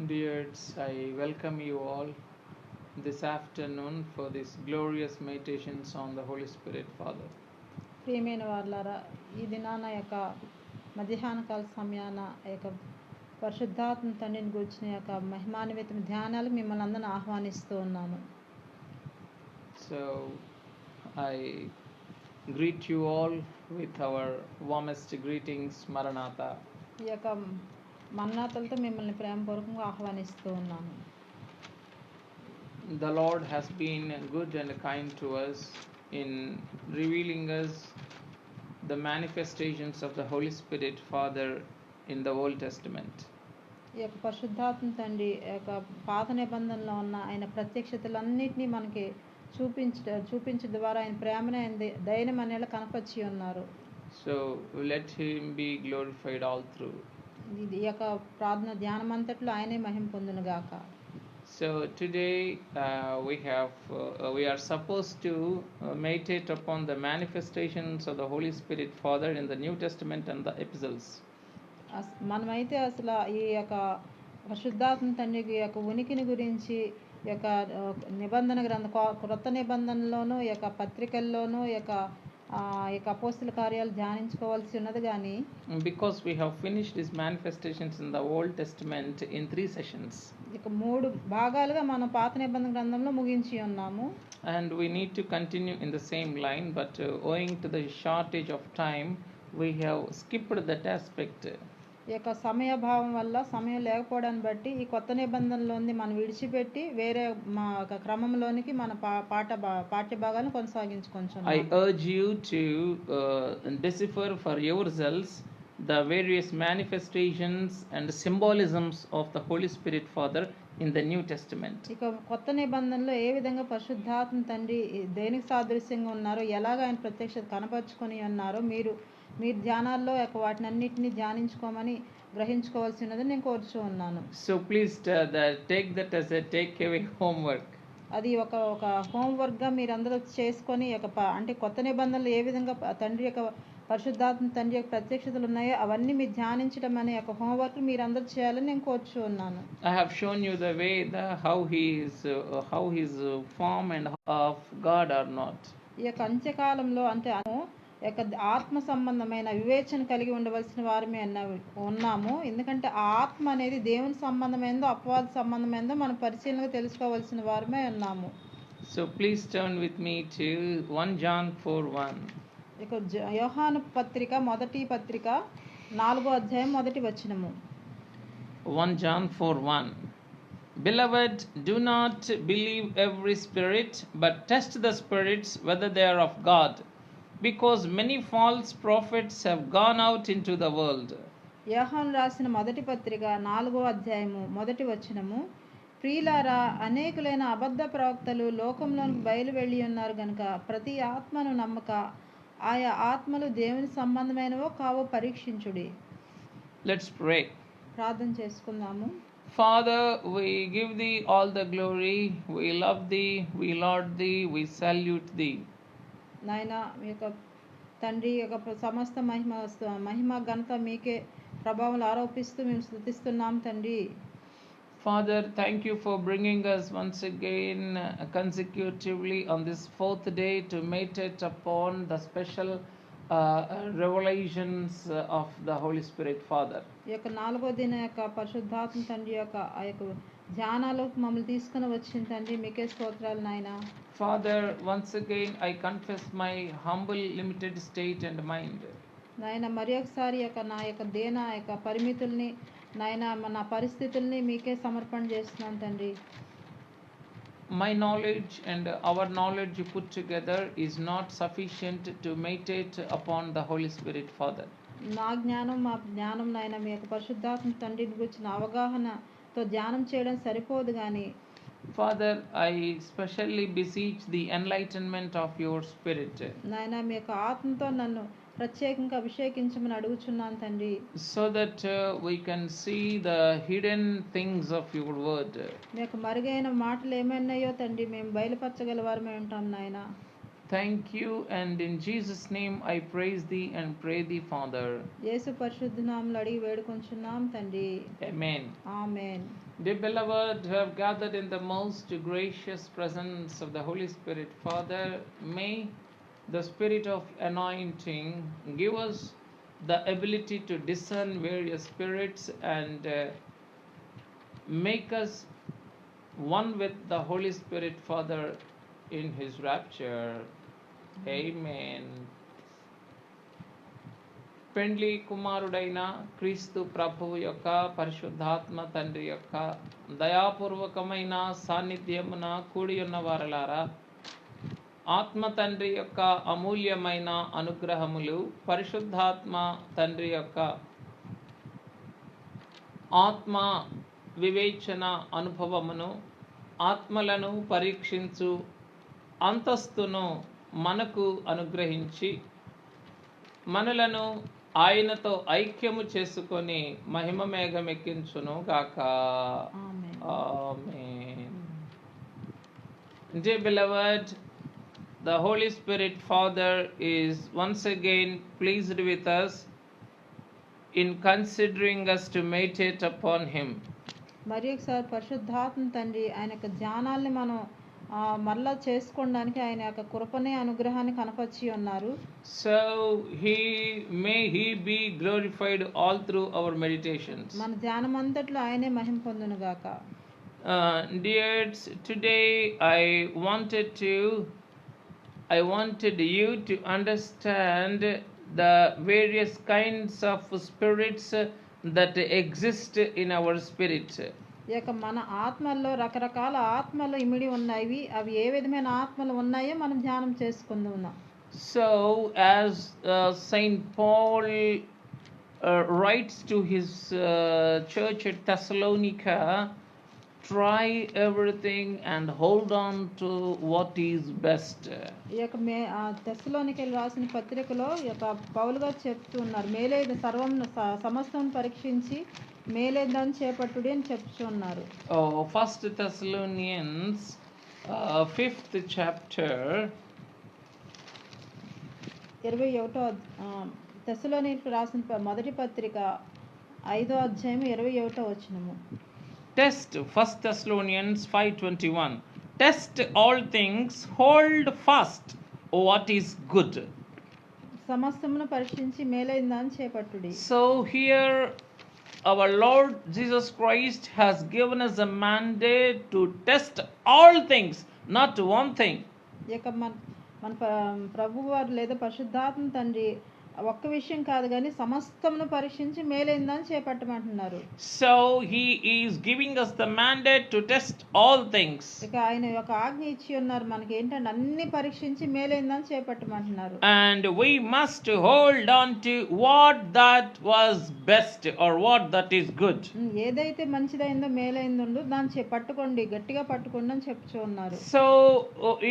Dears, I welcome you all this afternoon for this glorious meditations on the Holy Spirit Father. ప్రియమైన వాళ్ళారా, ఈ దినాన యొక్క మధ్యాహ్న కాల సమయాన యొక్క పరిశుద్ధాత్మ తండ్రిని గూర్చిన యొక్క మహిమాన్విత ధ్యానాలకు మిమ్మల్ని అందరిని ఆహ్వానిస్తూ ఉన్నాను. So, I greet you all with our warmest greetings, Maranatha. ఈ యొక్క మన్నాతలతో మిమ్మల్ని ప్రేమపూర్వకంగా ఆహ్వానిస్తూ ఉన్నాను. The Lord has been good and kind to us in revealing us the manifestations of the Holy Spirit Father in the Old Testament. ఈ యొక్క పరిశుద్ధాత్మ తండ్రి యొక్క పాత నిబంధనలో ఉన్న ఆయన ప్రత్యక్షతలన్నింటినీ మనకి చూపించడం ద్వారా ఆయన ప్రేమని ఆయన దయని మన కనపరిచి ఉన్నారు. So let him be glorified all through. ఈ యొక్క ప్రార్థన ధ్యానం అంతట్లో ఆయనే మహిమ పొందును గాక. So today we are supposed to meditate upon the manifestations of the Holy Spirit Father in the New Testament and the epistles. మనమైతే అసలు ఈ యొక్క పరిశుద్ధాత్మ తండ్రి యొక్క ఉనికిని గురించి ఈ యొక్క నిబంధన గ్రంథ క్రొత్త నిబంధనలోను ఈ యొక్క పత్రికల్లోను ఈ యొక్క అపోస్తల కార్యాలు ధ్యానించుకోవాల్సి ఉన్నది. కానీ because we have finished these manifestations in the Old Testament in 3 sessions, ఇక 3 భాగాలుగా మనం పాత నిబంధన గ్రంథంలో ముగించి ఉన్నాము. and we need to continue in the same line, but owing to the shortage of time we have skipped that aspect. ఈ యొక్క సమయభావం వల్ల సమయం లేకపోవడాన్ని బట్టి ఈ కొత్త నిబంధనలోని మనం విడిచిపెట్టి వేరే మా క్రమంలోనికి మన పాఠ్య భాగాలను కొనసాగించుకుంటున్నాం. I urge you to decipher for yourselves the various manifestations and symbolisms of the Holy Spirit Father in the New Testament. ఇక కొత్త నిబంధనలో ఏ విధంగా పరిశుద్ధాత్మ తండ్రి దేనికి సాదృశ్యంగా ఉన్నారో, ఎలాగ ఆయన ప్రత్యక్షత కనపరుచుకొని ఉన్నారో మీరు ధ్యానాల్లో వాటిని అన్నిటిని ధ్యానించుకోమని గ్రహించుకోవాల్సినది నేను కోరుచూ ఉన్నాను. So please take that as a take-away homework. అది ఒక హోంవర్క్గా మీరందరూ చేసుకొని అంటే కొత్త నిబంధనలు ఏ విధంగా తండ్రి యొక్క పరిశుద్ధాత్మ తండ్రి యొక్క ప్రత్యక్షతలు ఉన్నాయో అవన్నీ మీరు ధ్యానించడం అనే ఒక హోంవర్క్ మీరందరూ చేయాలని నేను కోరుచూ ఉన్నాను. I have shown you the way how his form and of God are not. ఈ యొక్క అంత్యకాలంలో అంటే యొక్క ఆత్మ సంబంధమైన వివేచన కలిగి ఉండవలసిన వారమే ఉన్నాము. ఎందుకంటే ఆ ఆత్మ అనేది దేవుని సంబంధమైందో అపవాద సంబంధమైందో మనం పరిశీలనగా తెలుసుకోవాల్సిన వారమే ఉన్నాము. So please turn with me to 1 John 4:1. ఇక యోహాను పత్రిక మొదటి పత్రిక 4వ అధ్యాయం మొదటి వచనము. 1 John 4:1. Beloved, do not believe every spirit, but test the spirits whether they are of God, because many false prophets have gone out into the world. యోహాను రాసిన మొదటి పత్రిక 4వ అధ్యాయము మొదటి వచనము. ప్రియులారా, అనేకులైన అబద్ధ ప్రవక్తలు లోకంలోనికి బయలు వెళ్ళి ఉన్నారు గనుక ప్రతి ఆత్మను నమ్మక ఆయా ఆత్మలు దేవుని సంబంధమైనవో కావో పరీక్షించుడి. Let's pray. ప్రార్థన చేసుకుందాము. Father, we give thee all the glory, we love thee, we laud thee, we salute thee. నాయన మీ యొక్క తండ్రి యొక్క సమస్త మహిమ ఘనత మీకే ప్రభావం ఆరోపిస్తూ మేము స్తుతిస్తున్నాం తండ్రి. Father, thank you for bringing us once again consecutively on this 4th day to meditate upon the special revelations of the Holy Spirit Father. ఈ యొక్క 4వ దిన యొక్క పరిశుద్ధాత్మ తండ్రి యొక్క ఆ యొక్క ధ్యానాలు మమ్మల్ని తీసుకుని వచ్చిన తండ్రి మీకే స్తోత్రాలు నాయన. Father, once again I confess my humble limited state and mind. నాయన మరి ఒకసారి నా యొక్క దేన యొక్క పరిమితుల్ని నాయన నా పరిస్థితుల్ని మీకే సమర్పణ చేస్తున్నాను తండ్రి. My knowledge and our knowledge put together is not sufficient to meditate upon the Holy Spirit Father. నా జ్ఞానం మా జ్ఞానం నాయన మీ యొక్క పరిశుద్ధాత్మ తండ్రిని గురించిన అవగాహనతో ధ్యానం చేయడం సరిపోదు. కానీ Father, I specially beseech the enlightenment of your spirit. నాయన మీ యొక్క ఆత్మతో నన్ను ప్రత్యేకంగా అభిషేకించమని అడుగుచున్నాను తండ్రి. So that we can see the hidden things of your word. మీ యొక్క మరుగైన మాటలు ఏమైనాయో తండ్రి మేము బయలుపరచగల వారమే ఉంటాం నాయన. Thank you, and in Jesus' name I praise thee and pray thee, Father. యేసు పరిశుద్ధ నామములో అడిగి వేడుకొంచున్నాం తండ్రి. Amen. Amen. Dear beloved, who have gathered in the most gracious presence of the Holy Spirit, Father, may the Spirit of anointing give us the ability to discern various spirits and make us one with the Holy Spirit, Father, in His rapture. Amen. పెండ్లి కుమారుడైన క్రీస్తు ప్రభువు యొక్క పరిశుద్ధాత్మ తండ్రి యొక్క దయాపూర్వకమైన సాన్నిధ్యమున కూడి ఉన్న వారలారా, ఆత్మ తండ్రి యొక్క అమూల్యమైన అనుగ్రహములు, పరిశుద్ధాత్మ తండ్రి యొక్క ఆత్మ వివేచన అనుభవమును, ఆత్మలను పరీక్షించు అంతస్తును మనకు అనుగ్రహించి మనలను ఆయనతో ఐక్యము చేసుకొని మహిమ మేఘమెక్కించును గాక. ఆమేన్. Amen. Dear beloved, the Holy Spirit Father is once again pleased with us in considering us to meditate upon Him. మరి ఒకసారి పరిశుద్ధాత్మ తండ్రి ఆయన యొక్క ధ్యానాల్ని మనం మరలా చేసుకోవడానికి ఆయన యొక్క కృపని అనుగ్రహాన్ని కనపరిచి ఉన్నారు. So may He be glorified all through our meditations. మన ధ్యానం అంతట్లో ఆయనే మహిమ పొందును గాక. Dears, today I wanted you to understand the various kinds of spirits that exist in our spirit. ఇక మన ఆత్మల్లో రకరకాల ఆత్మలు ఇమిడి ఉన్నాయి. అవి ఏ విధమైన ఆత్మలు ఉన్నాయో మనం ధ్యానం చేసుకుందాం. So as Saint Paul writes to his church at Thessalonica, try everything and hold on to what is best. ఈ యొక్క తెస్సలోనికీయులకు రాసిన పత్రికలో ఈ యొక్క పౌలు గారు చెప్తున్నారు, మేలేది సర్వం సమస్తం పరీక్షించి మేలేదని చేపట్టుడి అని చెప్తున్నారు. 1 Thessalonians 5th chapter 21వ తెస్సలోనికీయులకు రాసిన మొదటి పత్రిక 5వ అధ్యాయం 21వ వచనము. Test 1 Thessalonians 5:21. Test all things, hold fast what is good. సమస్తమును పరీక్షించి మేలైందని చేపట్టుడి. So here our Lord Jesus Christ has given us a mandate to test all things, not one thing. ఇక మన ప్రభువారు లేదా పరిశుద్ధాత్మ తండ్రి ఒక్క విషయం కాదు కానీ సమస్తమును పరీక్షించి మేలైందని చేపట్టమంటున్నారు. So he is giving us the mandate to test all things. ఇక ఆయన యొక్క ఆజ్ఞ ఇచ్చి ఉన్నారు మనకి ఏంటంటే అన్ని పరీక్షించి మేలైందని చేపట్టమంటున్నారు. And we must hold on to what that was best or what that is good. ఏదైతే మంచిదైందో మేలైందో దాన్ని పట్టుకోండి, గట్టిగా పట్టుకోండి అని చెప్తూ ఉన్నారు. So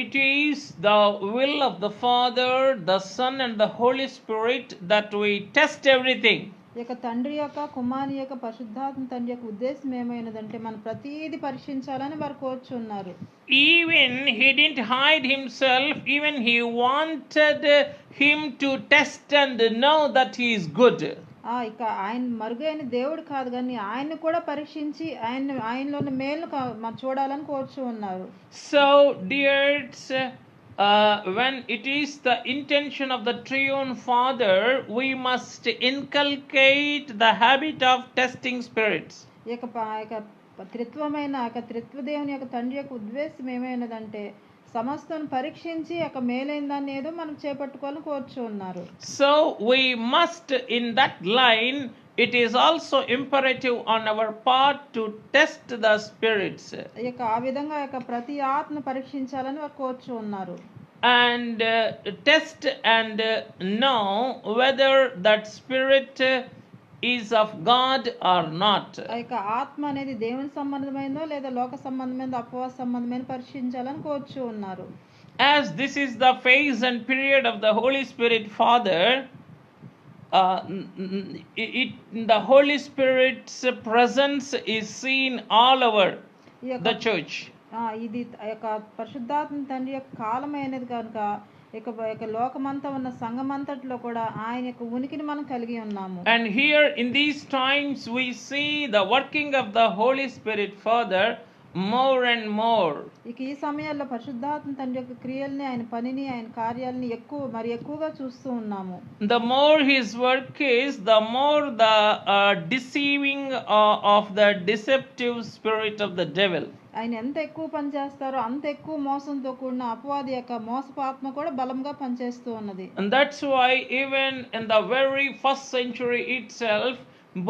it is the will of the Father, the Son and the Holy Spirit that we test everything. ఇక తండ్రి యొక్క కుమారుని యొక్క పరిశుద్ధాత్మ తండ్రి యొక్క ఉద్దేశం ఏమైనదంటే మనం ప్రతిదీ పరీక్షించాలని వారు కోరుచున్నారు. Even he didn't hide himself, even he wanted him to test and know that he is good. ఇక ఆయన మరుగైన దేవుడు కాదు కానీ ఆయన్ని కూడా పరీక్షించి ఆయనలో ఉన్న మేలు చూడాలని కోరుచు ఉన్నారు. So dears, when it is the intention of the triune Father, we must inculcate the habit of testing spirits. త్రిత్వదేవుని యొక్క తండ్రి యొక్క ఉద్దేశం ఏమైనదంటే సమస్తం పరీక్షించి యొక్క మేలైన దాన్ని ఏదో మనం చేపట్టుకోవాలని కోరుచు ఉన్నారు. So we must, in that line, it is also imperative on our part to test the spirits. ఆ విధంగా ప్రతి ఆత్మ పరీక్షించాలని వారు కోరుచు ఉన్నారు. And test and know whether that spirit is of God or not. ఆత్మ అనేది దేవుని సంబంధమైనదో లేదా లోక సంబంధమైనదో అపవాద సంబంధమైన పరీక్షించాలని కోరుచు ఉన్నారు. As this is the phase and period of the Holy Spirit Father, the Holy Spirit's presence is seen all over the church. ఇది యొక్క పరిశుద్ధాత్మ తండ్రి యొక్క కాలమైనది కనుక ఇక లోకమంతా ఉన్న సంఘమంతట్లో కూడా ఆయన యొక్క ఉనికిని మనం కలిగి ఉన్నాము. And here in these times we see the working of the Holy Spirit further, more and more. ఇక ఈ సమయాల్లో పరిశుద్ధాత్మ తండ్రి యొక్క క్రియల్ని, ఆయన పనిని, ఆయన కార్యాలని ఎక్కువగా చూస్తూ ఉన్నాము. The more his work is, the more the deceiving of the deceptive spirit of the devil. ఆయన ఎంత ఎక్కువ పని చేస్తారో అంత ఎక్కువ మోసంతో కూడిన అపవాది యొక్క మోసపు ఆత్మ కూడా బలంగా పనిచేస్తూ ఉన్నది. And that's why even in the very first century itself,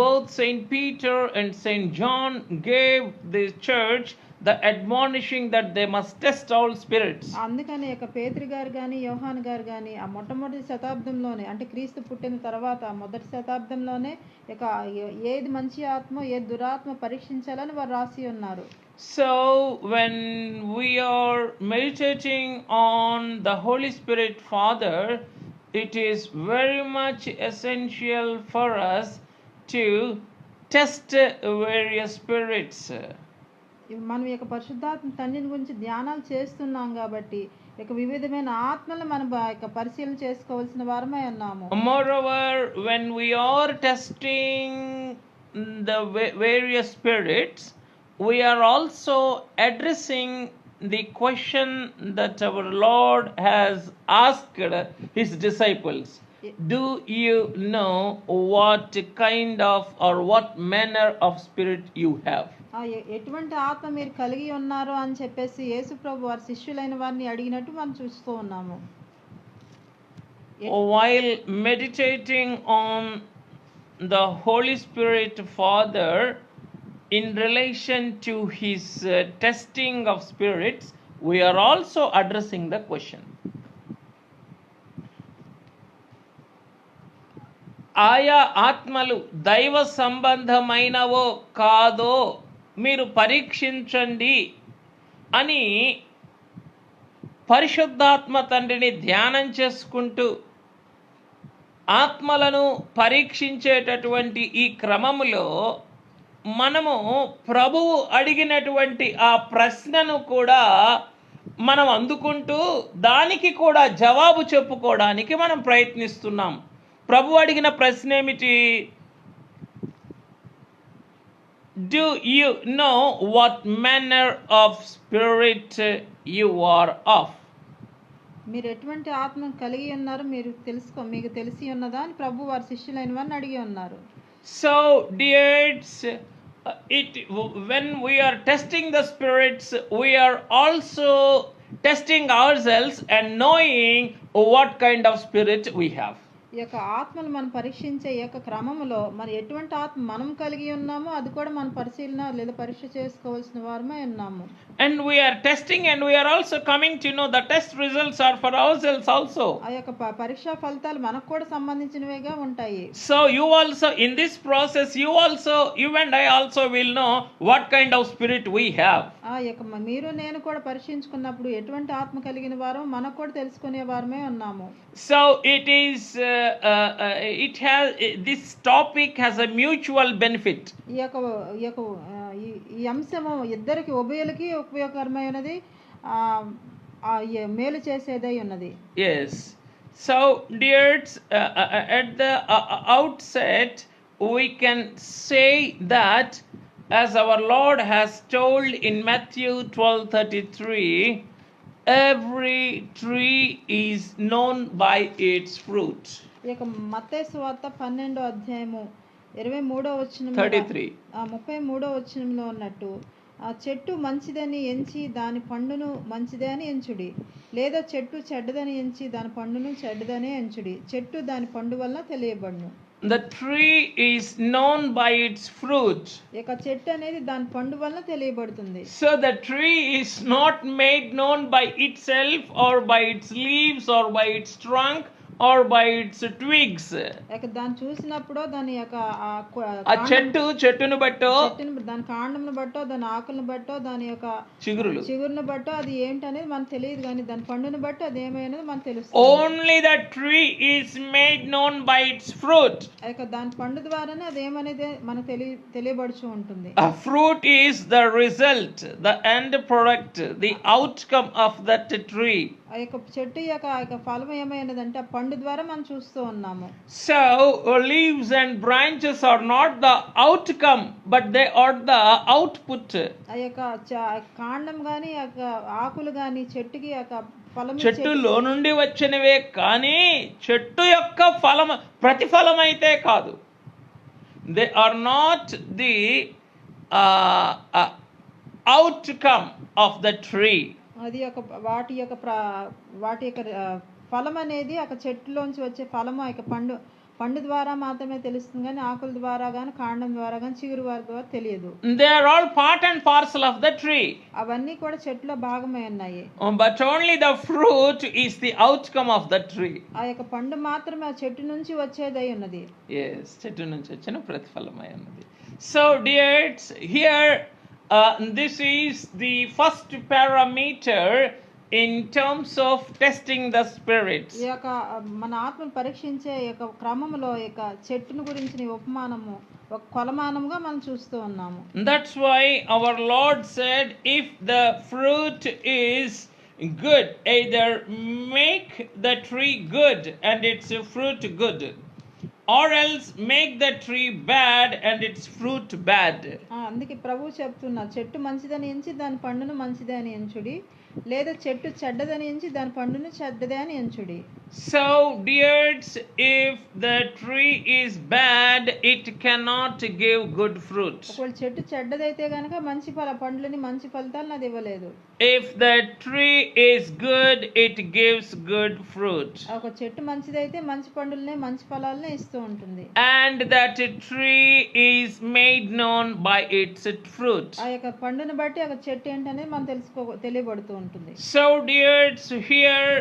both Saint Peter and Saint John gave the church the admonishing that they must test all spirits. అందుకని ఇక పేతురు గారు కానీ యోహాను గారు కానీ ఆ మొట్టమొదటి శతాబ్దంలోనే, అంటే క్రీస్తు పుట్టిన తర్వాత మొదటి శతాబ్దంలోనే ఇక ఏది మంచి ఆత్మ ఏది దురాత్మ పరీక్షించాలని వారు రాసి ఉన్నారు. So when we are meditating on the Holy Spirit Father, it is very much essential for us to test various spirits. మనం ఇక పరిశుద్ధాత్మ తండ్రిని గురించి ధ్యానాలు చేస్తున్నాం కాబట్టి ఇక వివిధమైన ఆత్మలను మనం ఇక పరిశీలన చేసుకోవాల్సిన వారమే ఉన్నాము. Moreover, when we are testing the various spirits, we are also addressing the question that our Lord has asked his disciples. Do you know what kind of or what manner of spirit you have? ఎటువంటి ఆత్మ మీరు కలిగి ఉన్నారో అని చెప్పేసి యేసు ప్రభు వారి శిష్యులైన వారిని అడిగినట్టు మనం చూస్తూ ఉన్నాము. While meditating on the Holy Spirit Father in relation to his testing of spirits, we are also addressing the question. ఆయా ఆత్మలు దైవ సంబంధమైనవో కాదో మీరు పరీక్షించండి అని పరిశుద్ధాత్మ తండ్రిని ధ్యానం చేసుకుంటూ ఆత్మలను పరీక్షించేటటువంటి ఈ క్రమములో మనము ప్రభువు అడిగినటువంటి ఆ ప్రశ్నను కూడా మనం అందుకుంటూ దానికి కూడా జవాబు చెప్పుకోవడానికి మనం ప్రయత్నిస్తున్నాం. ప్రభు అడిగిన ప్రశ్న ఏమిటి? Do you know what manner of spirit you are of? మీరు ఎటువంటి ఆత్మను కలిగి ఉన్నారు మీకు తెలిసి ఉన్నదా అని ప్రభు వారి శిష్యులైన వారిని అడిగి ఉన్నారు. So dears, when we are testing the spirits, we are also testing ourselves and knowing what kind of spirit we have. ఈ యొక్క ఆత్మను మనం పరీక్షించే ఈ యొక్క క్రమంలో మరి ఎటువంటి ఆత్మ మనం కలిగి ఉన్నామో అది కూడా మనం పరిశీలన లేదా పరీక్ష చేసుకోవాల్సిన వారమే ఉన్నాము. And we are testing and we are also coming to know the test results are for ourselves also. ఆ యొక్క పరీక్షా ఫలితాలు మనకు కూడా సంబంధించినవిగా ఉంటాయి. So you also in this process you and I also will know what kind of spirit we have. ఆ యొక్క మీరు నేను కూడా పరీక్షించుకున్నప్పుడు ఎటువంటి ఆత్మ కలిగిన వారో మనకు కూడా తెలుసుకునే వారమే ఉన్నాము. So it is this topic has a mutual benefit. ఈ అంశము ఇద్దరికి ఉభయులకి ఉపయోగకరమైనది, మేలు చేసేదై ఉన్నది. Yes. So dears, at the outset we can say that as our Lord has told in Matthew 12:33, every tree is known by its fruit. ఇక మత్తయి సువార్త 12వ అధ్యాయము 23వ వచనం 33వ వచనంలో ఉన్నట్టు ఆ చెట్టు మంచిదని ఎంచి దాని పండును మంచిదే అని ఎంచుడి, లేదా చెట్టు చెడ్డదని ఎంచి దాని పండును చెడ్డదనే ఎంచుడి, చెట్టు దాని పండు వల్ల తెలియబడును. The tree is known by its fruit. ఇక చెట్టు అనేది దాని పండు వల్ల తెలియబడుతుంది. So the tree is not made known by itself or by its leaves or by its trunk or by its twigs. దాన్ని చూసినప్పుడు దాని యొక్క చెట్టును బట్టో దాని కాండంను బట్టో దాని ఆకులను బట్టో దాని యొక్క చిగురును బట్టో అది ఏంటనేది మనకు తెలియదు, కానీ దాని పండును బట్టి అది ఏమైనది మనకు తెలుస్తుంది. Only the tree is made known by its fruit. దాని పండు ద్వారానే అది ఏమనేది మనకు తెలియబడుచు ఉంటుంది. A fruit is the result, the end product, the outcome of that tree. ఆ యొక్క చెట్టు యొక్క ఆ యొక్క ఫలం ఏమైనదంటే ఆ పండు ద్వారా మనం చూస్తూ ఉన్నాము. So, leaves and branches are not the outcome, but they are the output. ఆ యొక్క కాండం కానీ ఆ యొక్క ఆకులు కానీ చెట్టుకి ఆ యొక్క ఫలం చెట్టులో నుండి వచ్చినవే కానీ చెట్టు యొక్క ఫలం ప్రతిఫలం అయితే కాదు. They are not the outcome of the tree. అది ఒక వాటి యొక్క ఫలం అనేది ఒక చెట్టులోంచి వచ్చే ఫలము ఆ యొక్క పండు ద్వారా మాత్రమే తెలుస్తుంది కానీ ఆకుల ద్వారా కానీ కాండం ద్వారా కానీ చిగురు ద్వారా తెలియదు. They are all part and parcel of the tree. అవన్నీ కూడా చెట్టులో భాగమై ఉన్నాయి. But only the fruit is the outcome of the tree. ఆ యొక్క పండు మాత్రమే ఆ చెట్టు నుంచి వచ్చేదై ఉన్నది. yes, చెట్టు నుంచి వచ్చిన ప్రతిఫలమై ఉన్నది. So dears, here this is the first parameter in terms of testing the spirits. ఈ యొక్క మన ఆత్మను పరీక్షించే యొక్క క్రమంలో ఈ యొక్క చెట్టును గురించిన ఉపమానము ఒక కొలమానంగా మనం చూస్తూ ఉన్నాము. That's why our Lord said, if the fruit is good, either make the tree good and its fruit good, or else make the tree bad and its fruit bad. అందుకే ప్రభు చెప్తున్నా, చెట్టు మంచిదని ఎంచి దాని పండును మంచిదే అని ఎంచుడి, లేదా చెట్టు చెడ్డదని ఎంచి దాని పండును చెడ్డదే అని ఎంచుడి. So dears, if the tree is bad, it cannot give good fruit. ఒకవేళ చెట్టు చెడ్డదైతే గనుక మంచి పండ్లని మంచి ఫలితాలను అది ఇవ్వలేదు. If the tree is good, it gives good fruit. ఒక చెట్టు మంచిదైతే మంచి పండులనే మంచి ఫలాలనే ఇస్తూ ఉంటుంది. And that tree is made known by its fruit. ఆ యొక్క పండును బట్టి ఆ చెట్టు ఏంటనేది మనం తెలియబడుతూ ఉంటుంది. So dears, here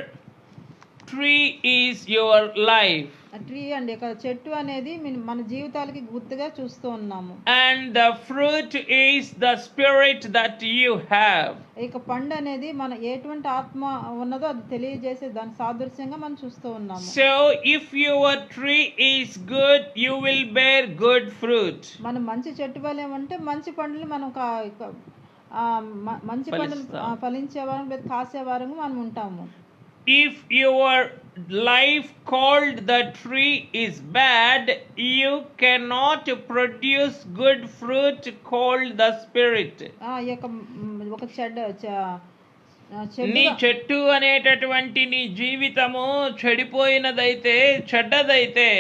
tree is your life. ఆ ట్రీ అండి, ఒక చెట్టు అనేది మన జీవితాలకి గుర్తుగా చూస్తూ ఉన్నాము. And the fruit is the spirit that you have. ఇక పండు అనేది మన ఎటువంటి ఆత్మ ఉన్నదో అది తెలియజేసే దాని సాదృశ్యంగా మనం చూస్తూ ఉన్నాము. So if your tree is good, you will bear good fruit. మనం మంచి చెట్టు వలె ఉంటే మంచి పండ్లు మనం మంచి పండ్లు ఫలించేవారం లేదా కాసేవారం మనం ఉంటాము. If your life called the tree is bad, you cannot produce good fruit called the spirit. ఒక నీ చెట్టు అనేటటువంటి నీ జీవితము చెడిపోయినదైతే, చెడ్డదైతే,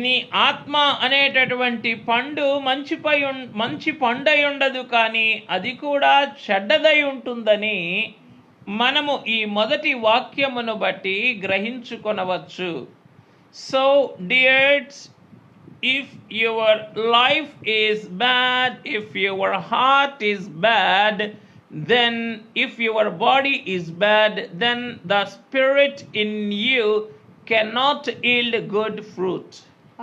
నీ ఆత్మ అనేటటువంటి పండు మంచి పండై ఉండదు, కానీ అది కూడా చెడ్డదై ఉంటుందని మనము ఈ మొదటి వాక్యమును బట్టి గ్రహించుకొనవచ్చు. So dears, if your life is bad, if your heart is bad, then if your body is bad, then the spirit in you cannot yield good fruit.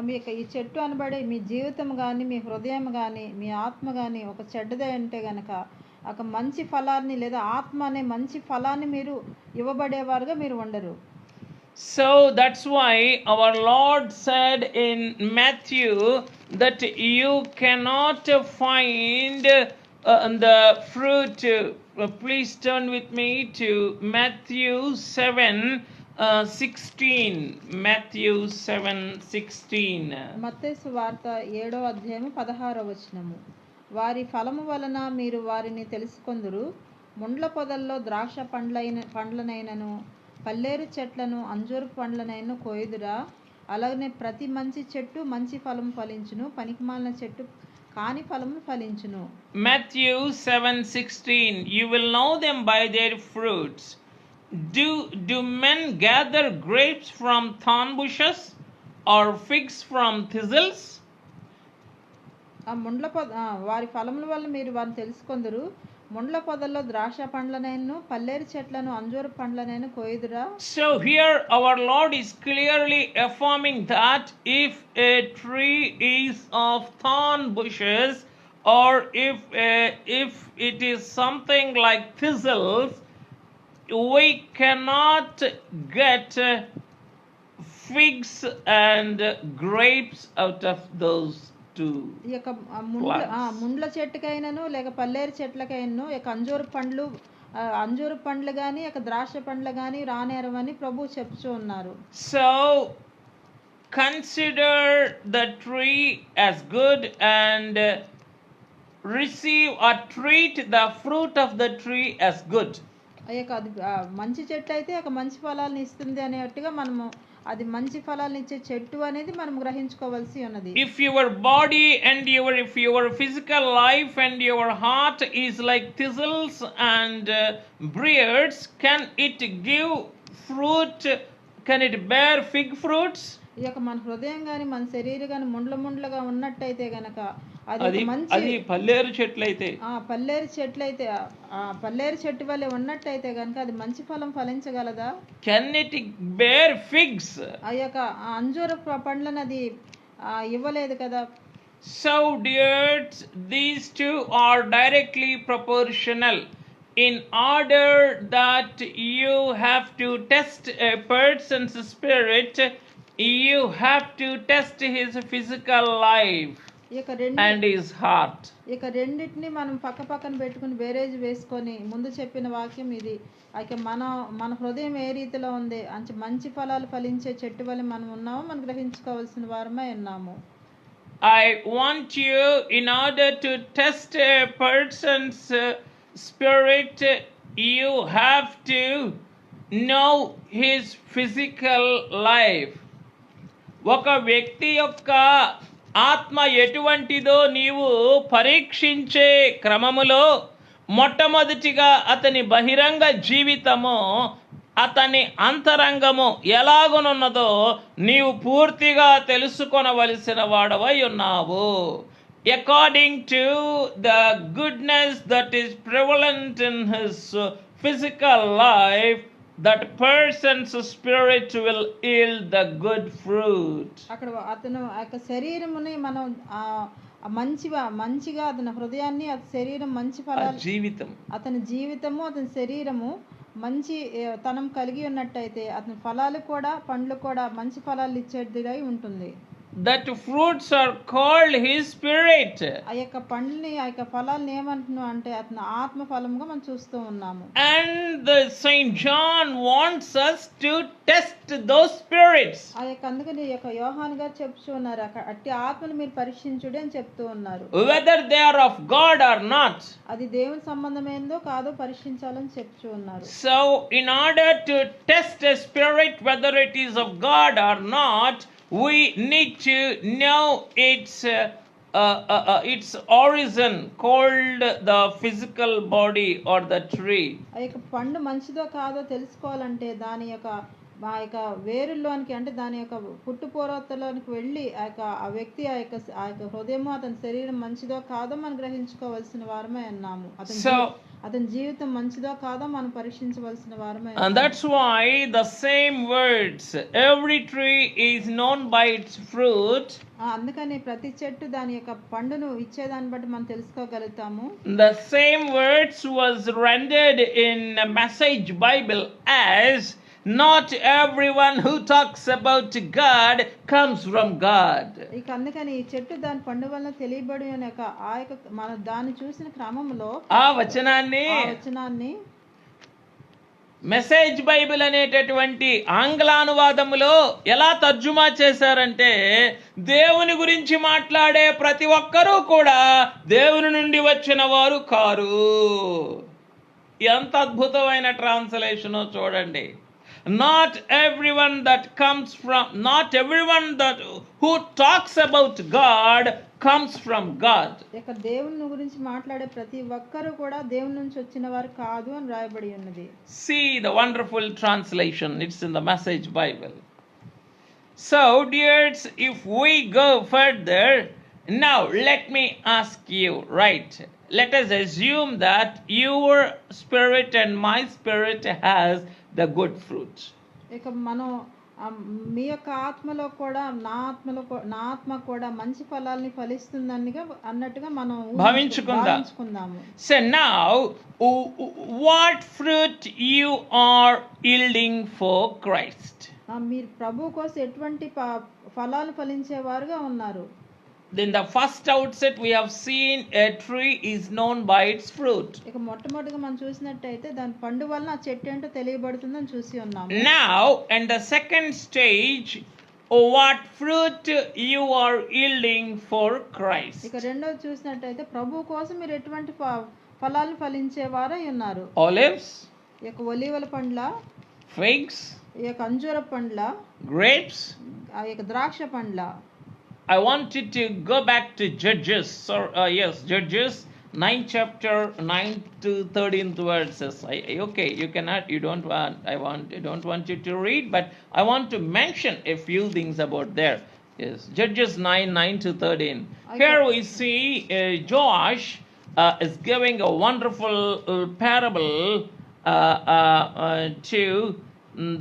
మీకు ఈ చెట్టు అనబడే మీ జీవితం కానీ మీ హృదయం కానీ మీ ఆత్మ కానీ ఒక చెడ్డదే అంటే గనక ఒక మంచి ఫలాన్ని లేదా ఆత్మ అనే మంచి ఫలాన్ని మీరు ఇవ్వబడేవారుగా మీరు ఉండరు. So that's why our Lord said in Matthew that you cannot find the fruit. Please turn with me to Matthew 7:16. Matthew 7:16. మత్తయి సువార్త 7వ అధ్యాయము 16వ వచనము. వారి ఫలము వలన మీరు వారిని తెలుసుకొందురు. ముండ్ల పొదల్లో ద్రాక్ష పండ్లనైనను పల్లేరు చెట్లను అంజూరు పండ్లనైనా కోయుదురా. అలాగనే ప్రతి మంచి చెట్టు మంచి ఫలము ఫలించును, పనికిమాలిన చెట్టు కాని ఫలము ఫలించును. Matthew 7:16. You will know them by their fruits. Do men gather grapes from thorn bushes or figs from thistles? వారి ఫలముల వల్ల మీరు వారిని తెలుసుకొందురు. ముండ్ల పొదల్లో ద్రాక్ష పండ్లనైనా పల్లేరు చెట్లను Anjuru పండ్లనైనా కోయుదురా. So here our Lord is clearly affirming that if a tree is of thorn bushes, or if it is something like thistles, we cannot get figs and grapes out of those. ఈ యొక్క ముండ్ల చెట్టుకైనాను లేక పల్లేరు చెట్లకైనాను ఈ అంజూరు పండ్లు అంజూరు పండ్లు కానీ ద్రాక్ష పండ్లు కానీ రానేరవని ప్రభు చెప్తూ ఉన్నారు. So consider the tree as good and receive or treat the fruit of the tree as good. అది మంచి చెట్టు అయితే మంచి ఫలాలను ఇస్తుంది అనేట్టుగా మనము అది మంచి ఫలాలను ఇచ్చే చెట్టు అనేది మనం గ్రహించుకోవాల్సి ఉన్నది. If your body and if your physical life and your heart is like thistles and briars, can it give fruit? Can it bear fig fruits? మన హృదయం కానీ మన శరీరం కానీ ముండ్లుగా ఉన్నట్టయితే గనక అది మంచి పల్లేరు చెట్లయితే పల్లేరు చెట్టు వల్లే ఉన్నట్టయితే గనక అది మంచి ఫలం ఫలించగలదా? Can it bear figs? అంజూర పండ్లను అది ఇవ్వలేదు కదా. So dears, these two are directly proportional. In order that you have to test a person's spirit, you have to test his physical life and his heart. రెండిటిని మనం పక్కన పెట్టుకుని బేరేజ్ వేసుకొని ముందు చెప్పిన వాక్యం ఇది. మన హృదయం ఏ రీతిలో ఉంది, మంచి ఫలాలు ఫలించే చెట్టు వల్ల మనం ఉన్నామో మనం గ్రహించుకోవాల్సిన వారమై ఉన్నాము. I want you, in order to test a person's spirit, you have to know his physical life. ఒక వ్యక్తి యొక్క ఆత్మ ఎటువంటిదో నీవు పరీక్షించే క్రమములో మొట్టమొదటిగా అతని బహిరంగ జీవితము, అతని అంతరంగము ఎలాగునున్నదో నీవు పూర్తిగా తెలుసుకొనవలసిన వాడవై ఉన్నావు. According to the goodness that is prevalent in his physical life, that person's spirit will yield the good fruit. అక్కడ అతను శరీరముని మనం మంచిగా అతని హృదయాన్ని శరీరం మంచి ఫలాలు అతని జీవితము అతని శరీరము మంచి తనం కలిగి ఉన్నట్టయితే అతని ఫలాలు కూడా పండ్లు కూడా మంచి ఫలాలు ఇచ్చేదిగా ఉంటుంది. That fruits are called his spirit. పండ్లని ఫలాలను ఏమంటున్నాం అంటే అతని ఆత్మ ఫలముగా మనం చూస్తూ ఉన్నాము. And the Saint John wants us to test those spirits. అందుకని యోహాను గారు చెప్తున్నారు అట్టి ఆత్మను మీరు పరీక్షించుడి అని చెప్తూ ఉన్నారు. Whether they are of God or not. అది దేవుని సంబంధమైనదో కాదో పరీక్షించాలని చెప్తూ ఉన్నారు. So in order to test a spirit whether it is of God or not, we need to know its origin, called the physical body or the tree. పండు మంచిదో కాదో తెలుసుకోవాలంటే దాని వేరుల్లోనికి అంటే దాని పుట్టుపూర్వతలోనికి వెళ్ళి ఆ వ్యక్తి హృదయము అతని శరీరం మంచిదో కాదో మనం గ్రహించుకోవాల్సిన వారమే అన్నాము. అతని జీవితం మంచిదో కాదో మనం పరీక్షించవలసిన వారమే. And that's why the same words, every tree is known by its fruit. అందుకని ప్రతి చెట్టు దాని పండును ఇచ్చేదాన్ని బట్టి మనం తెలుసుకోగలుగుతాము. The same words was rendered in Message Bible as, not everyone who talks about God comes from God. అందుకని ఈ చెట్టు దాని పండు వలన తెలియబడి అనే మన దాన్ని చూసిన క్రమంలో ఆ వచనాన్ని మెసేజ్ బైబిల్ అనేటటువంటి ఆంగ్లానువాదములో ఎలా తర్జుమా చేశారంటే, దేవుని గురించి మాట్లాడే ప్రతి ఒక్కరూ కూడా దేవుని నుండి వచ్చిన వారు కారు. ఎంత అద్భుతమైన ట్రాన్స్లేషనో చూడండి. Not everyone that who talks about God comes from God. దేవుని గురించి మాట్లాడే ప్రతి ఒక్కరు కూడా దేవుని నుంచి వచ్చిన వారు కాదు అని రాయబడి ఉన్నది. See the wonderful translation. It's in the Message Bible. So dears, if we go further, now let me ask you, right? Let us assume that your spirit and my spirit has the good fruit. మనం మీ ఆత్మలో కూడా నా ఆత్మ కూడా మంచి ఫలాల్ని ఫలిస్తుందనిగా అన్నట్టుగా మనం భావించుకుందాము. So now what fruit you are yielding for Christ? మీరు ప్రభు కోసం ఎటువంటి ఫలాలు ఫలించేవారుగా ఉన్నారు? In the first outset, we have seen a tree is known by its fruit. ఇక మొట్టమొదటిగా మనం చూసినట్టయితే దాని పండు వలన ఆ చెట్టు ఏంటో తెలియబడుతుందని చూసి ఉన్నాము. Now, in the second stage, what fruit you are yielding for Christ? ఇక రెండోది చూసినట్టయితే ప్రభు కోసం మీరు ఎటువంటి ఫలాలు ఫలించేవారై ఉన్నారు. Olives, ఈ యొక్క ఒలీవల పండ్ల, figs, ఈ యొక్క అంజూర పండ్ల, grapes. ఆ యొక్క ద్రాక్ష పండ్ల. I want you to go back to Judges. Judges 9 chapter 9 to 13th verses. Okay, you cannot. You don't want. I don't want you to read, but I want to mention a few things about there. Yes, Judges 9 to 13. Here we see Joash is giving a wonderful parable to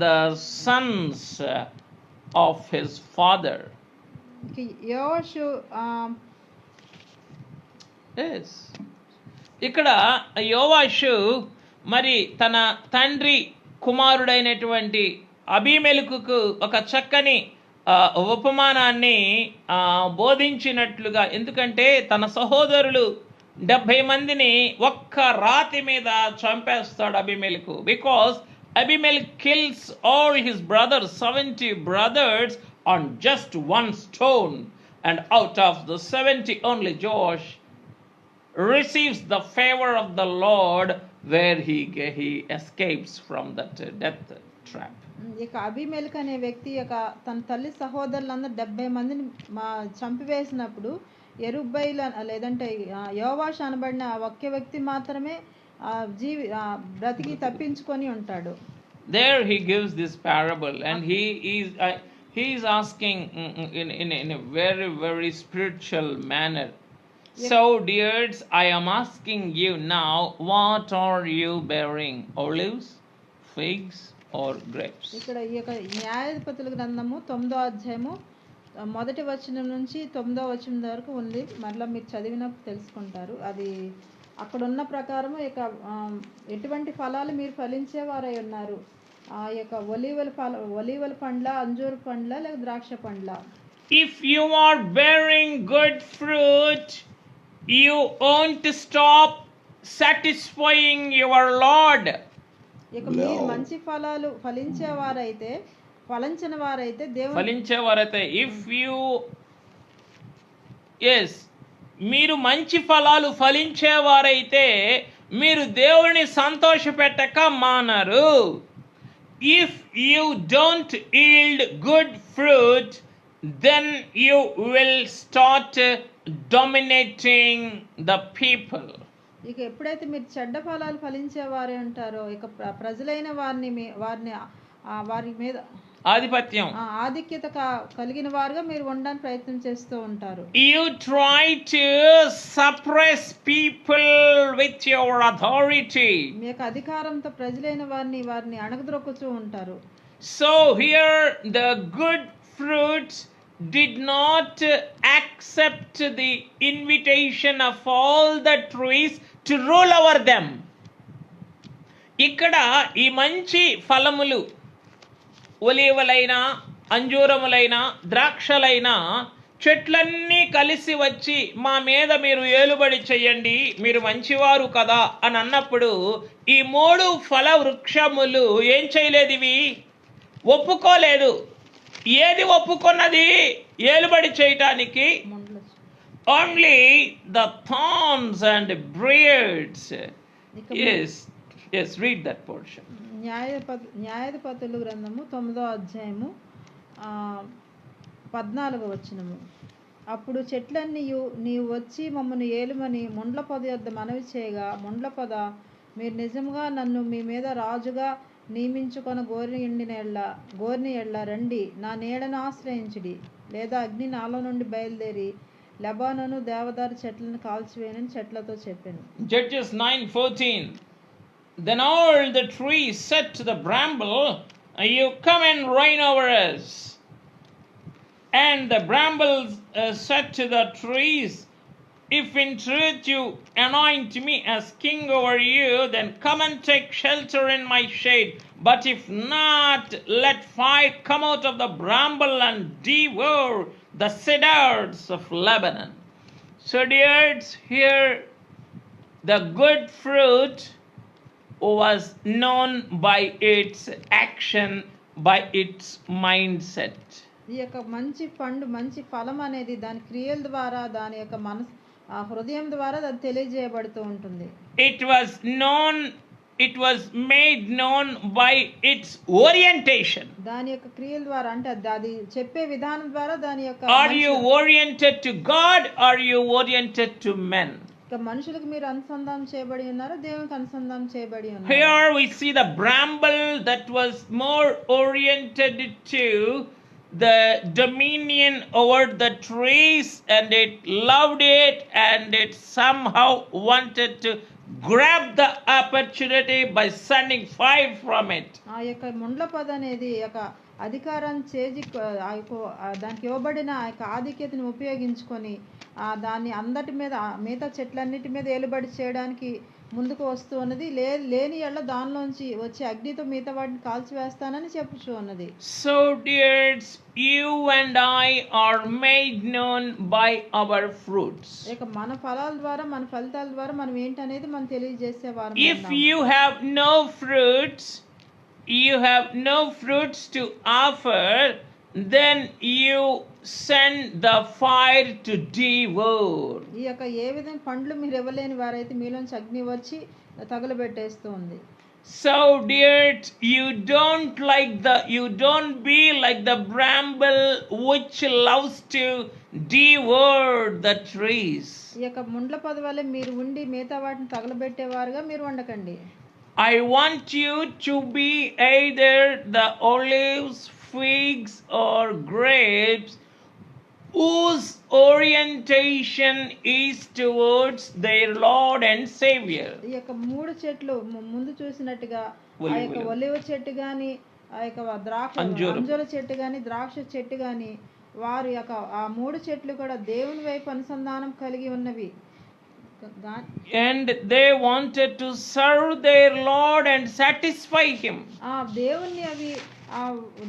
the sons of his father. యోషు ఇక్కడ యోవాషు మరి తన తండ్రి కుమారుడైనటువంటి అబీమెలకుకు ఒక చక్కని ఉపమానాన్ని బోధించినట్లుగా, ఎందుకంటే తన సహోదరులు 70 మందిని ఒక్క రాతి మీద చంపేస్తాడు Abimelech. Because Abimelech kills all his brothers, 70 brothers on just one stone, and out of the 70 only Joash receives the favor of the Lord, where he escapes from that death trap. ఇక అబీమెలెక్ అనే వ్యక్తి తన తల్లి సహోదరులందరూ 70 మందిని చంపివేసినప్పుడు యెరుబ్బయలు లేదంటే యోవాషు అనబడిన ఒకే వ్యక్తి మాత్రమే బ్రతికి తప్పించుకొని ఉంటాడు. There he gives this parable, and he is asking in a very, very spiritual manner. Yes. So, dears, I am asking you now, what are you bearing? Olives, figs, or grapes? ఇక్కడ ఈ యొక్క న్యాయాధిపతుల గ్రంథము 9వ అధ్యాయము 1వ వచనం నుంచి 9వ వచనం వరకు ఉంది. మరలా మీరు చదివినప్పుడు తెలుసుకుంటారు. అది అక్కడ ఉన్న ప్రకారం ఇక ఎటువంటి ఫలాలు మీరు ఫలించేవారై ఉన్నారు. ఆ యొక్క ఒలీవల పండ్ల, అంజూర పండ్ల, లేక ద్రాక్ష పండ్ల. If you are bearing good fruit, you won't stop satisfying your Lord. ఇక మీరు మంచి ఫలాలు ఫలించిన వారైతే మీరు మంచి ఫలాలు ఫలించేవారైతే మీరు దేవుని సంతోషపెట్టక మానరు. If you don't yield good fruit, then you will start dominating the people. ఇక ఎప్పుడైతే మీరు చెడ్డ ఫలాలు ఫలించేవారే ఉంటారో ఇక ప్రజలైన వారి మీద ఆధిక్యత కలిగిన వారుగా మీరు ఉండడానికి ప్రయత్నం చేస్తూ ఉంటారు. You try to suppress people with your authority. మీ యొక్క అధికారంతో ప్రజలైన వారిని అణగద్రొక్కుతూ ఉంటారు. So here the good fruits did not accept the invitation of all the trees to rule over them. ఇక్కడ ఈ మంచి ఫలములు ఒలీవలైనా, అంజూరములైనా, ద్రాక్షలైనా చెట్లన్నీ కలిసి వచ్చి మా మీద మీరు ఏలుబడి చెయ్యండి, మీరు మంచివారు కదా అని అన్నప్పుడు ఈ 3 ఫల వృక్షములు ఏం చేయలేదు, ఇవి ఒప్పుకోలేదు. ఏది ఒప్పుకున్నది ఏలుబడి చేయటానికి? Only the thorns and briars. Yes, read that portion. న్యాయాధిపతుల గ్రంథము 9వ అధ్యాయము 14వ వచనము. అప్పుడు చెట్లన్నీ నీవు వచ్చి మమ్మను ఏలుమని ముండ్ల పొద యొద్ద మనవి చేయగా, ముండ్ల పొద, మీరు నిజంగా నన్ను మీ మీద రాజుగా నియమించుకొన గోరిని ఎడ్ల రండి, నా నీడను ఆశ్రయించుడి, లేదా అగ్ని నాలో నుండి బయలుదేరి లెబానోను దేవదారు చెట్లను కాల్చివేయనని చెట్లతో చెప్పాను. Judges 9:14. Then all the trees said to the bramble, you come and reign over us. And the brambles said to the trees, if in truth you anoint me as king over you, then come and take shelter in my shade. But if not, let fire come out of the bramble and devour the cedars of Lebanon. So dears, here the good fruit was known by its action, by its mindset. ఈ యొక్క మంచి పండు మంచి ఫలం అనేది దాని క్రియల ద్వారా దాని యొక్క మనసు ఆ హృదయం ద్వారా అది తెలియజేయబడుతూ ఉంటుంది. It was known, it was made known by its orientation. దాని యొక్క క్రియల ద్వారా అంటే అది చెప్పే విధానం ద్వారా దాని యొక్క Are you oriented to God? Are you oriented to men? ఇక మనుషులకు మీరు అనుసంధానం చేయబడి ఉన్నారా దేవునికి అనుసంధానం చేయబడి ఉన్నారు. Here we see the bramble that was more oriented to the dominion over the trees, and it loved it, and it somehow wanted to grab the opportunity by sending fire from it. ఆ యొక్క ముండ్ల పద అనేది యొక్క అధికారం చేజి దానికి ఇవ్వబడిన ఆ యొక్క ఆధిక్యతను ఉపయోగించుకొని దాన్ని అందటి మీద మిగతా చెట్లన్నిటి మీద ఏలుబడి చేయడానికి ముందుకు వస్తూ ఉన్నది. లేని ఎళ్ళ దానిలోంచి వచ్చి అగ్నితో మిగతా వాటిని కాల్చివేస్తానని చెప్పుచూ ఉన్నది. So dears, you and I are made known by our fruits. ఇక మన ఫలాల ద్వారా మన ఫలితాల ద్వారా మనం ఏంటనేది మనం తెలియజేసేవారు. If you have no fruits, you have no fruits to offer, then you send the fire to devour. ఈ యొక్క ఏ విధంగా పండ్లు మీరు ఇవ్వలేని వారైతే మీలోంచి అగ్ని వచ్చి తగలబెట్టేస్తూ ఉంది. So dears, you don't be like the bramble which loves to devour the trees. ఈ యొక్క ముండ్ల పద వల్ల మీరు ఉండి మిగతా వాటిని తగలబెట్టేవారుగా మీరు ఉండకండి. I want you to be either the olives, figs or grapes whose orientation is towards their Lord and Savior. ఈ యొక్క మూడు చెట్లు ముందు చూసినట్టుగా ఆ యొక్క ఒలివ చెట్టు గాని ఆ యొక్క ద్రాక్ష అంజూర చెట్టు గాని ద్రాక్ష చెట్టు గాని వారి యొక్క ఆ మూడు చెట్లు కూడా దేవుని వైపు అనుసంధానం కలిగి ఉన్నవి. And they wanted to serve their Lord and satisfy him.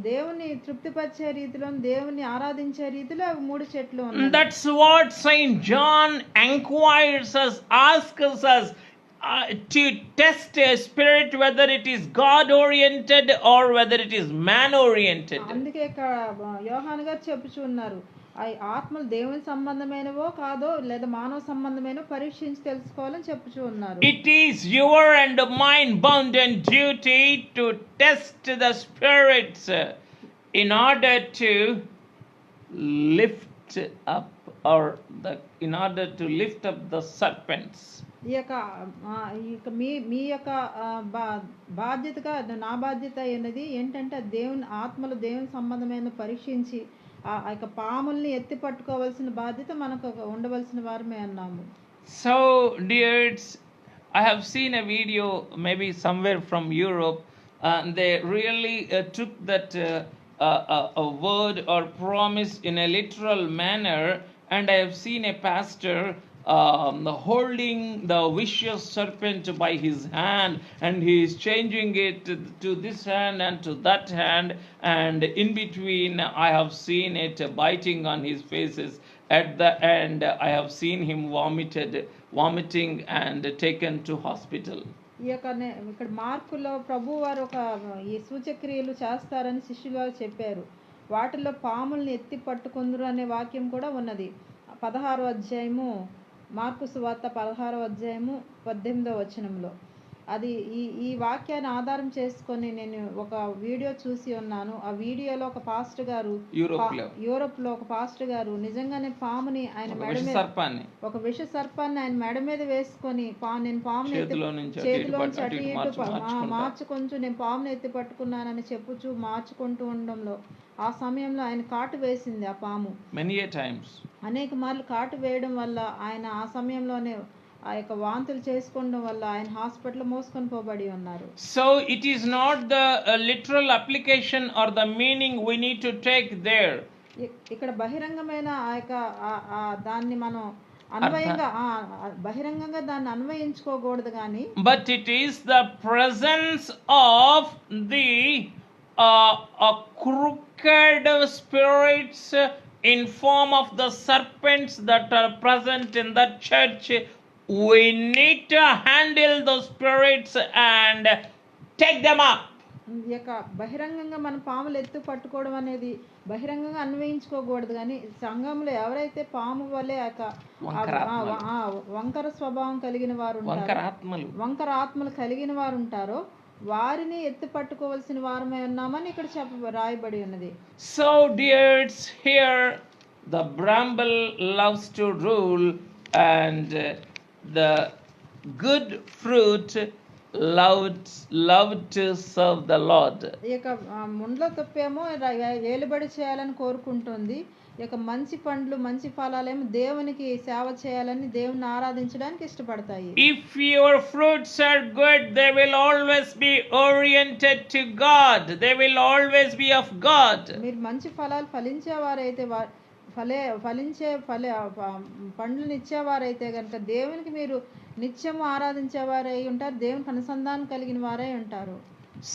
దేవుని తృప్తిపరిచే రీతిలో దేవుని ఆరాధించే రీతిలో మూడు చెట్లు ఉన్నాయి. That's what Saint John inquires us, asks us to test a spirit whether it is God oriented or whether it is man oriented. అందుకే యోహాను గారు చెప్పుచున్నారు ఆ ఆత్మలు దేవుని సంబంధమైనవో కాదో లేదా మానవ సంబంధమైనవో పరీక్షించి తెలుసుకోవాలని చెప్పుచూ ఉన్నారు. It is your and mine bounden duty to test the spirits in order to lift up the serpents. ఈ యొక్క మీ యొక్క బాధ్యతగా నా బాధ్యత అనేది ఏంటంటే దేవుని ఆత్మలు దేవుని సంబంధమైన పరీక్షించి ఆ యొక్క పాముల్ని ఎత్తి పట్టుకోవాల్సిన బాధ్యత మనకు ఉండవలసిన వారమే అన్నాము. So dears, I have seen a video maybe somewhere from Europe, and they really took that a word or promise in a literal manner, and I have seen a pastor holding the vicious serpent by his hand, and he is changing it to this hand and to that hand, and in between I have seen it biting on his faces. At the end I have seen him vomiting and taken to hospital. ఇక్కడ మార్కులో ప్రభు వారు ఈ సూచక్రియలు చేస్తారని శిష్యులు వారు చెప్పారు. వాటిలో పాముల్ని ఎత్తి పట్టుకుందురు అనే వాక్యం కూడా ఉన్నది. 16వ అధ్యాయము మార్కు సువార్త 16వ అధ్యాయము 18వ వచనంలో అది ఈ వాక్యాన్ని ఆధారం చేసుకొని నేను ఒక వీడియో చూసి ఉన్నాను. ఆ వీడియోలో ఒక పాస్టర్ గారు యూరోప్లో ఒక పాస్టర్ గారు నిజంగానే పాముని ఆయన మెడ మీద ఒక విష సర్పాన్ని ఆయన మెడ మీద వేసుకొని నేను పాముని చేతిలోంచి అటు ఇటు మార్చుకుంటూ నేను పాముని ఎత్తి పట్టుకున్నానని చెప్పుచూ మార్చుకుంటూ ఉండడంలో ఆ సమయంలో ఆయన కాటు వేసింది ఆ పాము. అనేక మార్లు కాటు వేయడం వల్ల ఆయన ఆ సమయంలోనే ఆ యొక్క వాంతులు చేసుకోవడం వల్ల ఆయన హాస్పిటల్ మోసుకొని పోబడి ఉన్నారు. So it is not the literal application or the meaning we need to take there. ఇక్కడ బహిరంగమైన ఆ యొక్క దాన్ని మనం బహిరంగంగా దాన్ని అన్వయించుకోకూడదు కానీ but it is the presence of the crooked spirits in form of the serpents that are present in the church, we need to handle those spirits and take them up. ఈ యొక్క బహిరంగంగా మన పాములు ఎత్తు పట్టుకోవడం అనేది బహిరంగంగా అన్వయించుకోకూడదు, కానీ సంఘంలో ఎవరైతే పాము వలె వంకర స్వభావం కలిగిన వారు వంకర ఆత్మలు కలిగిన వారు ఉంటారో వారిని ఎత్తు పట్టుకోవాల్సిన వారమే ఉన్నామని ఇక్కడ రాయబడి ఉన్నది. So dears, here the bramble loves to rule and the good fruit loved to serve the Lord. ఈ యొక్క ముండ్ల తుప్పేమో ఏలుబడి చేయాలని కోరుకుంటుంది, ఈ యొక్క మంచి పండ్లు మంచి ఫలాలేమో దేవునికి సేవ చేయాలని దేవుని ఆరాధించడానికి ఇష్టపడతాయి. If your fruits are good, they will always be oriented to God. They will always be of God. మీరు మంచి ఫలాలు ఫలించేవారైతే ఫలించే పండ్లను ఇచ్చేవారైతే కనుక దేవునికి మీరు నిత్యము ఆరాధించేవారై ఉంటారు, దేవునికి అనుసంధానం కలిగిన వారై ఉంటారు.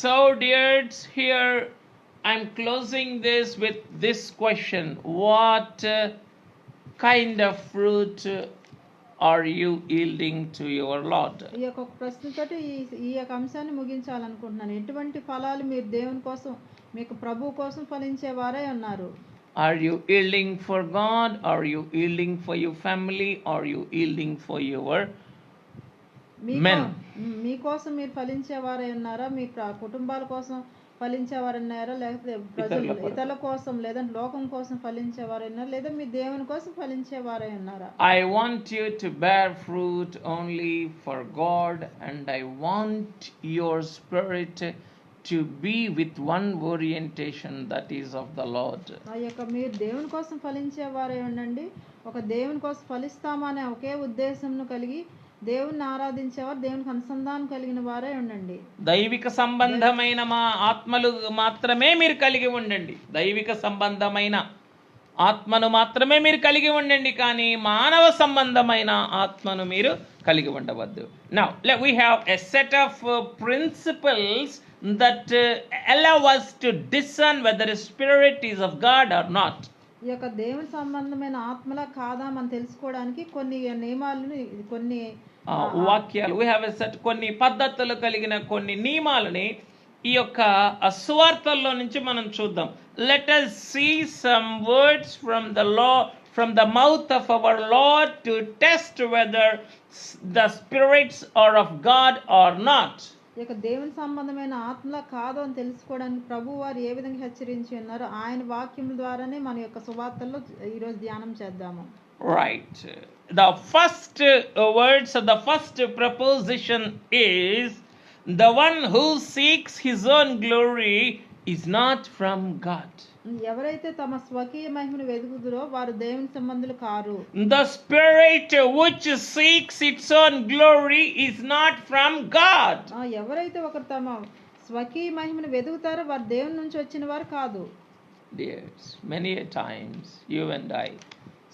So dears, here I'm closing this with this question: what kind of fruit are you yielding to your Lord? ఈ యొక్క ప్రశ్నతోటి ఈ యొక్క అంశాన్ని ముగించాలనుకుంటున్నాను. ఎటువంటి ఫలాలు మీరు దేవుని కోసం మీకు ప్రభువు కోసం ఫలించేవారై ఉన్నారు? Are you yielding for God? Are you yielding for your family? Are you yielding for your men? మీకోసం మీరు ఫలించేవారై ఉన్నారా? మీ కుటుంబాల కోసం ఫలించేవారన్నారా? లేకపోతే ఇతరుల కోసం లేదా లోకం కోసం ఫలించేవారన్నారా? లేదా మీ దేవుని కోసం ఫలించేవారై ఉన్నారా? I want you to bear fruit only for God, and I want your spirit to be with one orientation, that is of the Lord. ఆ యొక్క మీరు దేవుని కోసం ఫలించేవారై ఉండండి, ఒక దేవుని కోసం ఫలిస్తామనే ఒకే ఉద్దేశంను కలిగి దేవుని ఆరాధించేవారు, దేవునికి అనుసంధానం కలిగిన వారే ఉండండి. దైవిక సంబంధమైన మా ఆత్మలు మాత్రమే మీరు కలిగి ఉండండి. దైవిక సంబంధమైన ఆత్మను మాత్రమే మీరు కలిగి ఉండండి, కానీ మానవ సంబంధమైన ఆత్మను మీరు కలిగి ఉండవద్దు. Now we have a set of principles that allow us to discern whether a spirit is of God or not. ఈ యొక్క దేవుని సంబంధమైన ఆత్మలా కాదా మనం తెలుసుకోవడానికి కొన్ని నియమాలను కొన్ని వాక్యాలు we have a set కొన్ని పద్ధతులు కలిగిన కొన్ని నియమాలని ఈ యొక్క సువార్తల్లో నుంచి మనం చూద్దాం. Let us see some words from the law, from the mouth of our Lord, to test whether the spirits are of God or not. ఈ యొక్క దేవుని సంబంధమైన ఆత్మలా కాదో అని తెలుసుకోవడానికి ప్రభువు వారు ఏ విధంగా హెచ్చరించి ఉన్నారో ఆయన వాక్యం ద్వారానే మన యొక్క సువార్తల్లో ఈరోజు ధ్యానం చేద్దాము. Right. The first words, the first proposition is, the one who seeks his own glory is not from God. ఎవరైతే తమ స్వకీయ మహిమను వెదుకుదురో వారు దేవుని సంబంధులు car. The spirit which seeks its own glory is not from God. ఎవరైతే ఒకరు తమ స్వకీయ మహిమను వెదుకుతారో వారు దేవుని నుంచి వచ్చిన వారు కాదు. Dears, many a times you and I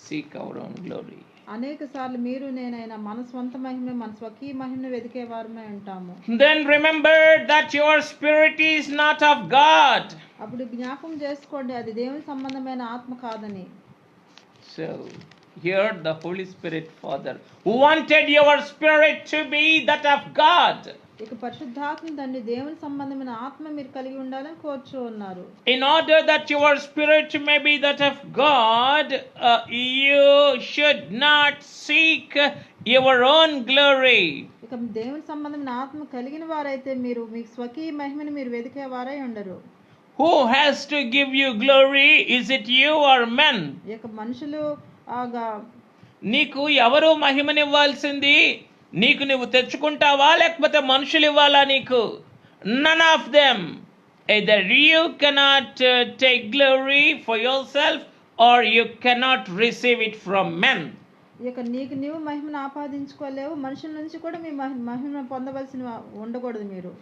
seek our own glory. అనేక సార్లు మీరు నేనైనా మన స్వంత మహిమ మన స్వకీయ మహిమను వెదికే వారమే ఉంటాము. Then remember that your spirit is not of God. అప్పుడు జ్ఞాపకం చేసుకోండి అది దేవుని సంబంధమైన ఆత్మ కాదని. So here the Holy Spirit Father wanted your spirit to be that of God. ఇక పరిశుద్ధాత్మ తండ్రి దేవుని సంబంధమైన ఆత్మ మీరు కలిగి ఉండాలని కోరుచూ ఉన్నారు. In order that your spirit may be that of God, you should not seek your own glory. ఇక దేవుని సంబంధమైన ఆత్మ కలిగిన వారైతే మీరు మీ స్వకీయ మహిమను మీరు వెదికే వారై ఉండరు. Who has to give you glory? Is it you or men? ఇక మనుషులు నీకు ఎవరు మహిమనివ్వాల్సింది? నీకు నువ్వు తెచ్చుకుంటావా లేకపోతే మనుషులు ఇవ్వాలా నీకు? None of them. Either you cannot take glory for yourself or you cannot receive it from men. ఇక నీకు నీవు మహిమను ఆపాదించుకోలేవు, మనుషుల నుంచి కూడా మీ మహిమను పొందవలసిన ఉండకూడదు మీరు.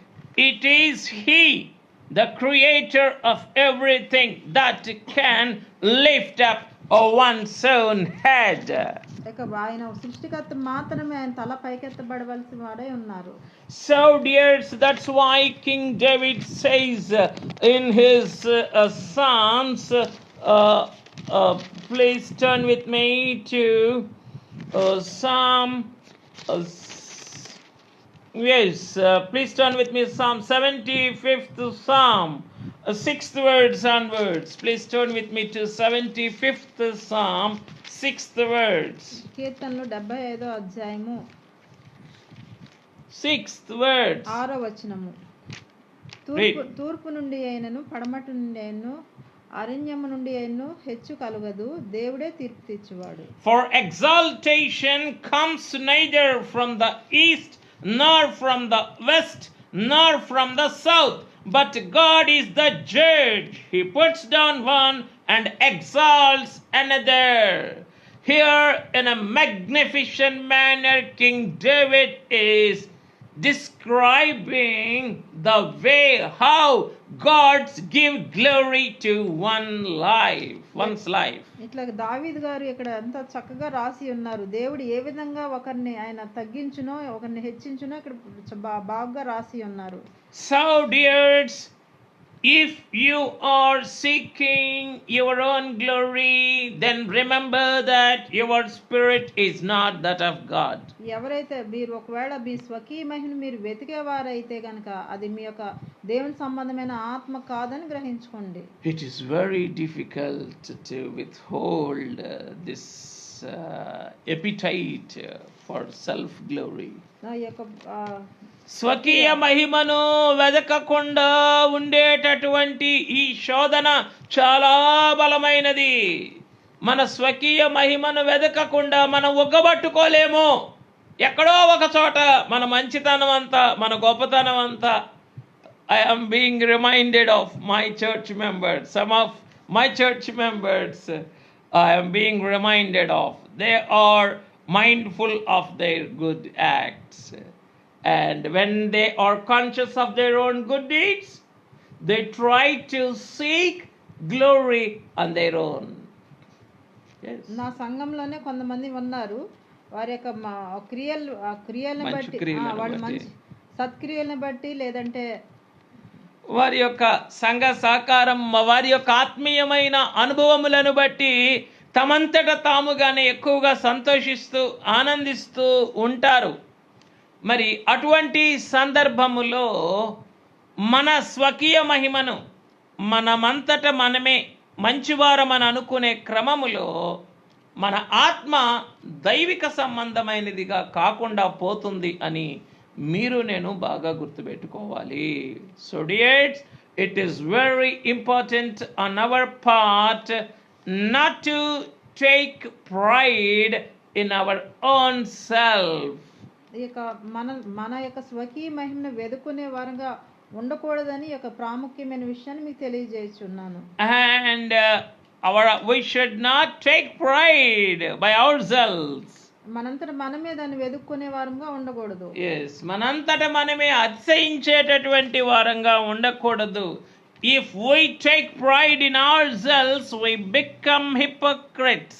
It is He, the creator of everything, that can lift up one's own head. ఇక ఆయన సృష్టికర్త మాత్రమే ఆయన తల పైకెత్తబడవలసిన వాడే ఉన్నారు. So dears, that's why King David says in his Psalms Please turn with me to Psalm. Please turn with me Psalm 75th Psalm, 6th words onwards. Please turn with me to 75th Psalm, 6th words. కీర్తనలు 75వ అధ్యాయము 6th words. 6వ వచనము. తూర్పు నుండి అయినను పడమటి నుండి అయినను అరణ్యము నుండి అయినను హెచ్చు కలుగదు, దేవుడే తీర్పు తీర్చువాడు. For exaltation comes neither from the east nor from the west nor from the south, but God is the judge. He puts down one and exalts another. Here in a magnificent manner King David is describing the way how gods give glory to one's life. ఇట్లా దావీదు గారు ఇక్కడ ఎంత చక్కగా రాసి ఉన్నారు. దేవుడు ఏ విధంగా ఒకరిని ఆయన తగ్గించునో ఒకరిని హెచ్చించునో ఇక్కడ బాగా రాసి ఉన్నారు. So dears, if you are seeking your own glory, then remember that your spirit is not that of God. ఎవరైతే మీరు ఒకవేళ మీ స్వకీయ మహిమను మీరు వెతికేవారైతే కనుక అది మీ యొక్క దేవుని సంబంధమైన ఆత్మ కాదని గ్రహించుకోండి. It is very difficult to withhold this appetite for self glory. నా యొక్క స్వకీయ మహిమను వెదకకుండా ఉండేటటువంటి ఈ శోధన చాలా బలమైనది. మన స్వకీయ మహిమను వెదకకుండా మనం ఒగ్గబట్టుకోలేము. ఎక్కడో ఒక చోట మన మంచితనం అంతా, మన గొప్పతనం అంతా. I am being reminded of my church members. Some of my church members I am being reminded of. They are mindful of their good acts. And when they are conscious of their own good deeds, they try to seek glory on their own. Yes. నా సంఘంలోనే కొంతమంది ఉన్నారు. వారి యొక్క క్రియలను బట్టి వాళ్ళ మంచి సత్క్రియలను బట్టి లేదంటే వారి యొక్క సంఘ సహకారం, వారి యొక్క ఆత్మీయమైన అనుభవములను బట్టి తమంతట తాముగానే ఎక్కువగా సంతోషిస్తూ ఆనందిస్తూ ఉంటారు. మరి అటువంటి సందర్భములో మన స్వకీయ మహిమను మనమంతట మనమే మంచివారమని అనుకునే క్రమములో మన ఆత్మ దైవిక సంబంధమైనదిగా కాకుండా పోతుంది అని మీరు నేను బాగా గుర్తుపెట్టుకోవాలి. So dears, it is very important on our part not to take pride in our own self. మన యొక్క స్వకీయ మహిమను వెదుకునే వారంగా ఉండకూడదని యొక్క ప్రాముఖ్యమైన విషయాన్ని మీకు తెలియజేస్తున్నాను. And we should not take pride by ourselves. మనంతట మనమే దాన్ని వెదుక్కునే వారంగా ఉండకూడదు. Yes, మనంతట మనమే అతిశయించేటటువంటి వారంగా ఉండకూడదు. If we take pride in ourselves, we become hypocrites.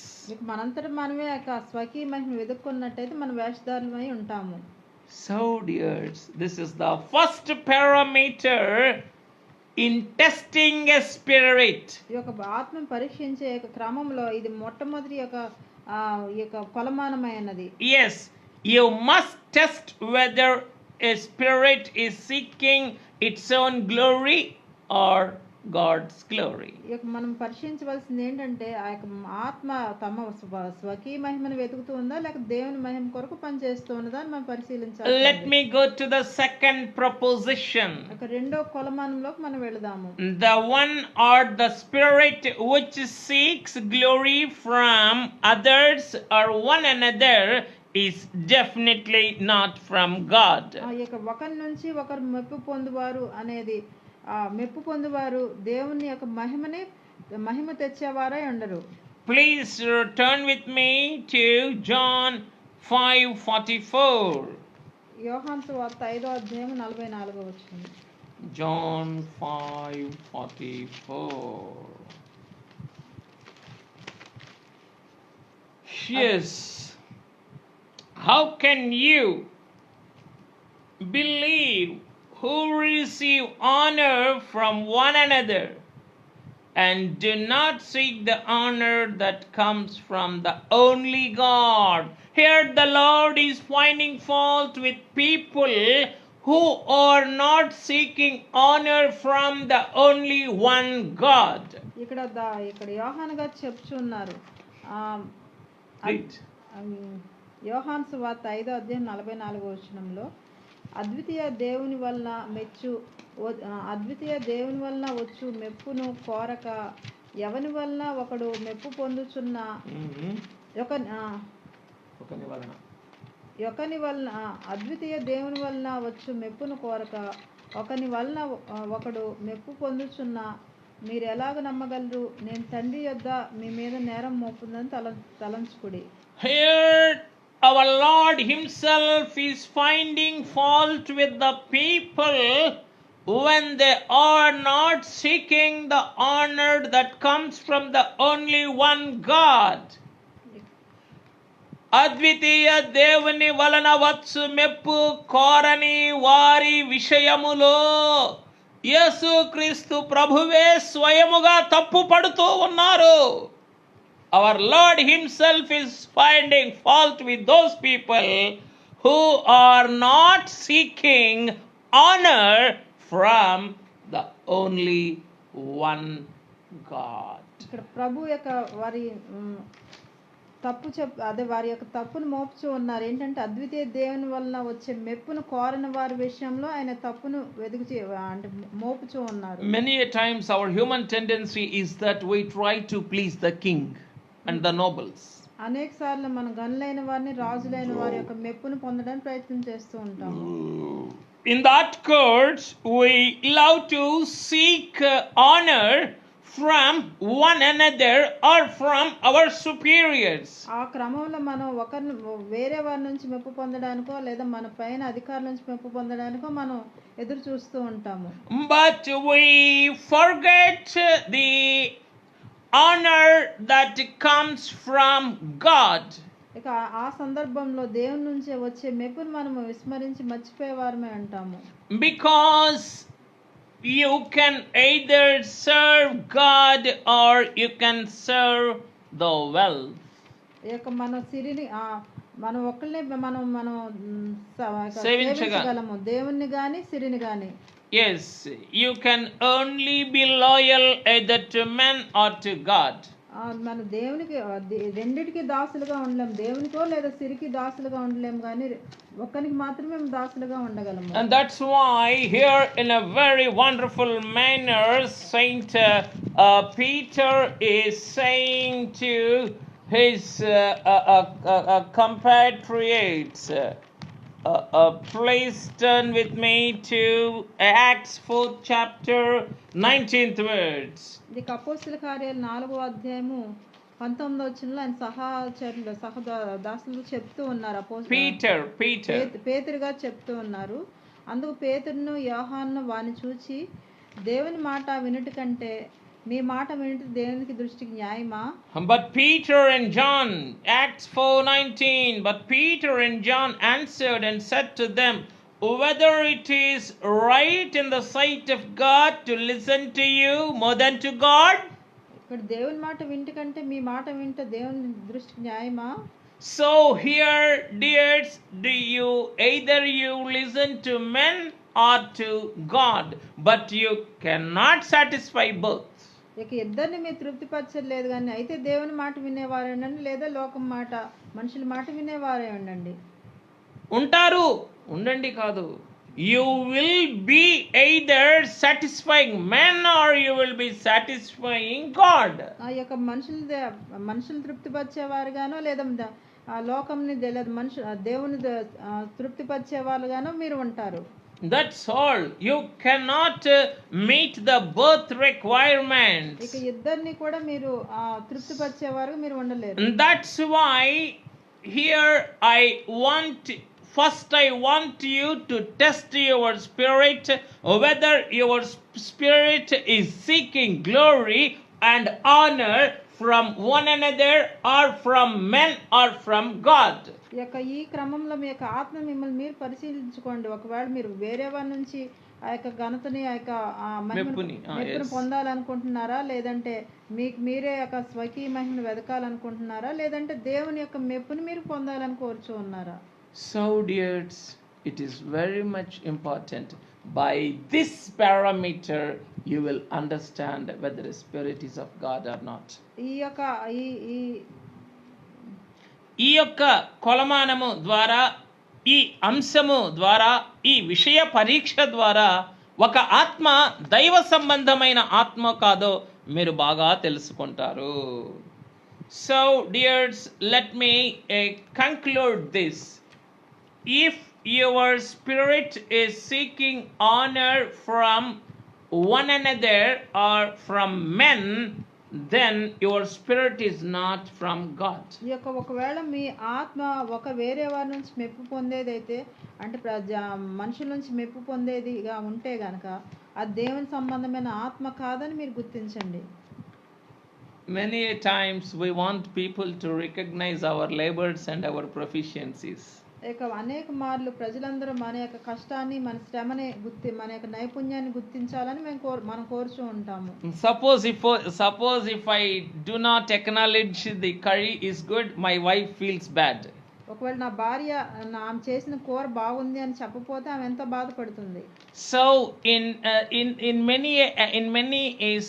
మనంతట మనమే స్వకీయ మహిమ వెదుక్కున్నట్టయితే మన వేషధారులమై ఉంటాము. So dears, this is the first parameter in testing a spirit. ఈ యొక్క ఆత్మను పరీక్షించే క్రమంలో ఇది మొట్టమొదటి యొక్క కొలమానమైనది. Yes, you must test whether a spirit is seeking its own glory or God's glory. మనం పరిశీలించవలసింది ఏంటంటే ఆ యొక్క ఆత్మ తమ స్వకీయ మహిమను వెతుకుతూ ఉందా లేక దేవుని మహిమ కొరకు పనిచేస్తూ ఉన్నదా అని మనం పరిశీలించాలి. Let me go to the second proposition. రెండో కొలమానంలోకి మనం వెళదాము. The one or the spirit which seeks glory from others or one another is definitely not from God. ఆ యొక్క ఒకరి నుంచి ఒకరు మెప్పు పొందువారు అనేది మెప్పు పొందువారు దేవుని యొక్క మహిమ తెచ్చేవారై ఉండరు. Please turn with me to John 5:44. యోహాను సువార్త 5వ అధ్యాయం 44వ వచనం. John 5:44. Yes. How can you believe who receive honor from one another, and do not seek the honor that comes from the only God. Here the Lord is finding fault with people who are not seeking honor from the only one God. ఇక్కడ యోహాను గారు చెప్తున్నారు Read. యోహాను సువార్త 5వ అధ్యాయం 44వ వచనంలో అద్వితీయ దేవుని వలన వచ్చు మెప్పును కోరక ఎవని వలన ఒకడు మెప్పు పొందుచున్న ఒకని వలన అద్వితీయ దేవుని వలన వచ్చు మెప్పును కోరక ఒకని వలన ఒకడు మెప్పు పొందుచున్న మీరు ఎలాగ నమ్మగలరు? నేను తండ్రి యొద్ద మీ మీద నేరం మోపుందని తలంచుకుడి. Here our Lord himself is finding fault with the people when they are not seeking the honor that comes from the only one God. అద్వితీయ దేవుని వలన వచ్చు మెప్పు కోరని వారి విషయములో యేసుక్రీస్తు ప్రభువే స్వయముగా తప్పు పడుతూ ఉన్నారు. Our Lord himself is finding fault with those people who are not seeking honor from the only one God. ఇక్కడ ప్రభు యొక్క వారి వారి యొక్క తప్పును మోపుచూ ఉన్నారు. ఏంటంటే అద్వితీయ దేవుని వలన వచ్చే మెప్పును కోరని వారి విషయంలో ఆయన తప్పును అంటే మోపుచూ ఉన్నారు. Many a times our human tendency is that we try to please the king and the nobles. అనేక సార్లు మన గనులైన వారిని రాజులైన వారి యొక్క మెప్పును పొందడానికి ప్రయత్నం చేస్తూ ఉంటాం. In that course we love to seek honor from one another or from our superiors. ఆ క్రమంలో మనం వేరే వారి నుంచి మెప్పు పొందడానికో లేదా మన పైన అధికారుల నుంచి మెప్పు పొందడానికో మనం ఎదురు చూస్తూ ఉంటాము. But we forget the honor that comes from God. ఇక ఆ సందర్భంలో దేవుని నుంచి వచ్చే మెప్పును మనము విస్మరించి మర్చిపోయేవారమే అంటాము. Because you can either serve God or you can serve the wealth. ఇక మన సిరిని మనం ఒక్కళ్ళే మనం సేవించగలము దేవుణ్ణి గాని సిరిని గాని. Yes, you can only be loyal either to men or to God. మన దేవునికి రెండిటికి దాసులుగా ఉండలేం. దేవునికో లేదా సిరికి దాసులుగా ఉండలేం, కానీ ఒక్కనికి మాత్రమే దాసులుగా ఉండగలము. And that's why here in a very wonderful manner Saint Peter is saying to his compatriots, please turn with me to Acts 4th chapter 19th words. ఇది అపోస్తల కార్యాలు 4వ అధ్యాయము 19వ వచనంలో ఆయన దాసులు చెప్తూ ఉన్నారు. పేతురుగా చెప్తూ ఉన్నారు. అందుకు పేతురును యోహాను వాని చూచి, దేవుని మాట వినుట కంటే మీ మాట వినుట దేవునికి దృష్టికి న్యాయమా? But Peter and John, Acts 4:19, but Peter and John answered and said to them, whether it is right in the sight of God to listen to you more than to God? ఇక్కడ దేవుని మాట వింట కంటే మీ మాట వింట దేవుని దృష్టికి న్యాయమా? So here, dears, do you either you listen to men or to God, but you cannot satisfy both. ఇక ఇద్దరిని మీరు తృప్తిపరచలేదు, కానీ అయితే దేవుని మాట వినేవారే ఉండండి, లేదా లోకం మాట మనుషుల మాట వినేవారే ఉండండి. ఉంటారు, ఉండండి కాదు. You will be either satisfying men or you will be satisfying God. ఆ యొక్క మనుషులు తృప్తిపరిచేవారుగానో లేదా లోకంని దేవుని తృప్తిపరిచేవారుగానో మీరు ఉంటారు. That's all. You cannot meet the birth requirements. ఇక ఇద్దరిని కూడా మీరు తృప్తిపరిచేవారుగా మీరు ఉండలేరు. That's why here I want you to test your spirit, whether your spirit is seeking glory and honor from one another or from men or from God. ఈ క్రమంలో మీ యొక్క ఆత్మ మిమ్మల్ని మీరు పరిశీలించుకోండి. ఒకవేళ మీరు వేరే వారి నుంచి ఆ యొక్క ఘనతని ఆ యొక్క మెప్పుని పొందాలనుకుంటున్నారా, లేదంటే మీకు మీరే యొక్క స్వకీయ మహిమను వెతకాలనుకుంటున్నారా, లేదంటే దేవుని యొక్క మెప్పుని మీరు పొందాలని కోరుచూ ఉన్నారా? So dears, it is very much important. By this parameter you will understand whether the spirit is of God or not. ఈ యొక్క కొలమానము ద్వారా, ఈ అంశము ద్వారా, ఈ విషయ పరీక్ష ద్వారా ఒక ఆత్మ దైవ సంబంధమైన ఆత్మ కాదో మీరు బాగా తెలుసుకుంటారు. So dears, let me conclude this. If your spirit is seeking honor from one another or from men, then your spirit is not from God. ఒకవేళ మీ ఆత్మ వేరే వారి నుంచి మెప్పు పొందేదైతే, అంటే మనుషుల నుంచి మెప్పు పొందేదిగా ఉంటే గనక అది దేవుని సంబంధమైన ఆత్మ కాదని మీరు గుర్తించండి. Many times we want people to recognize our labors and our proficiencies. అనేక మార్లు ప్రజలందరూ మన యొక్క కష్టాన్ని, మన శ్రమని మన యొక్క నైపుణ్యాన్ని గుర్తించాలని మనం కోరుచూ ఉంటాము. Suppose if I do not acknowledge the curry is good, my wife feels bad. ఒకవేళ నా భార్య ఆమె చేసిన కూర బాగుంది అని చెప్పకపోతే ఆమె ఎంతో బాధపడుతుంది. So in many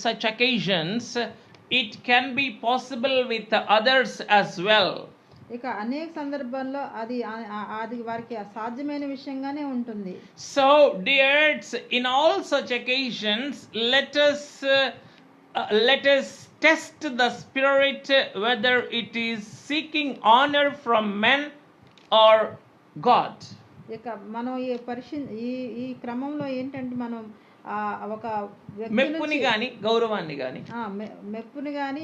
such occasions it can be possible with others as well. అనేక సందర్భాల్లో అది వారికి అసాధ్యమైన విషయంగానే ఉంటుంది. So dears, in all such occasions let us test the spirit whether it is seeking honor from men or God. మనం ఈ క్రమంలో ఏంటంటే మనం ఒక మెప్పుని గాని గౌరవాన్ని గాని మెప్పుని గాని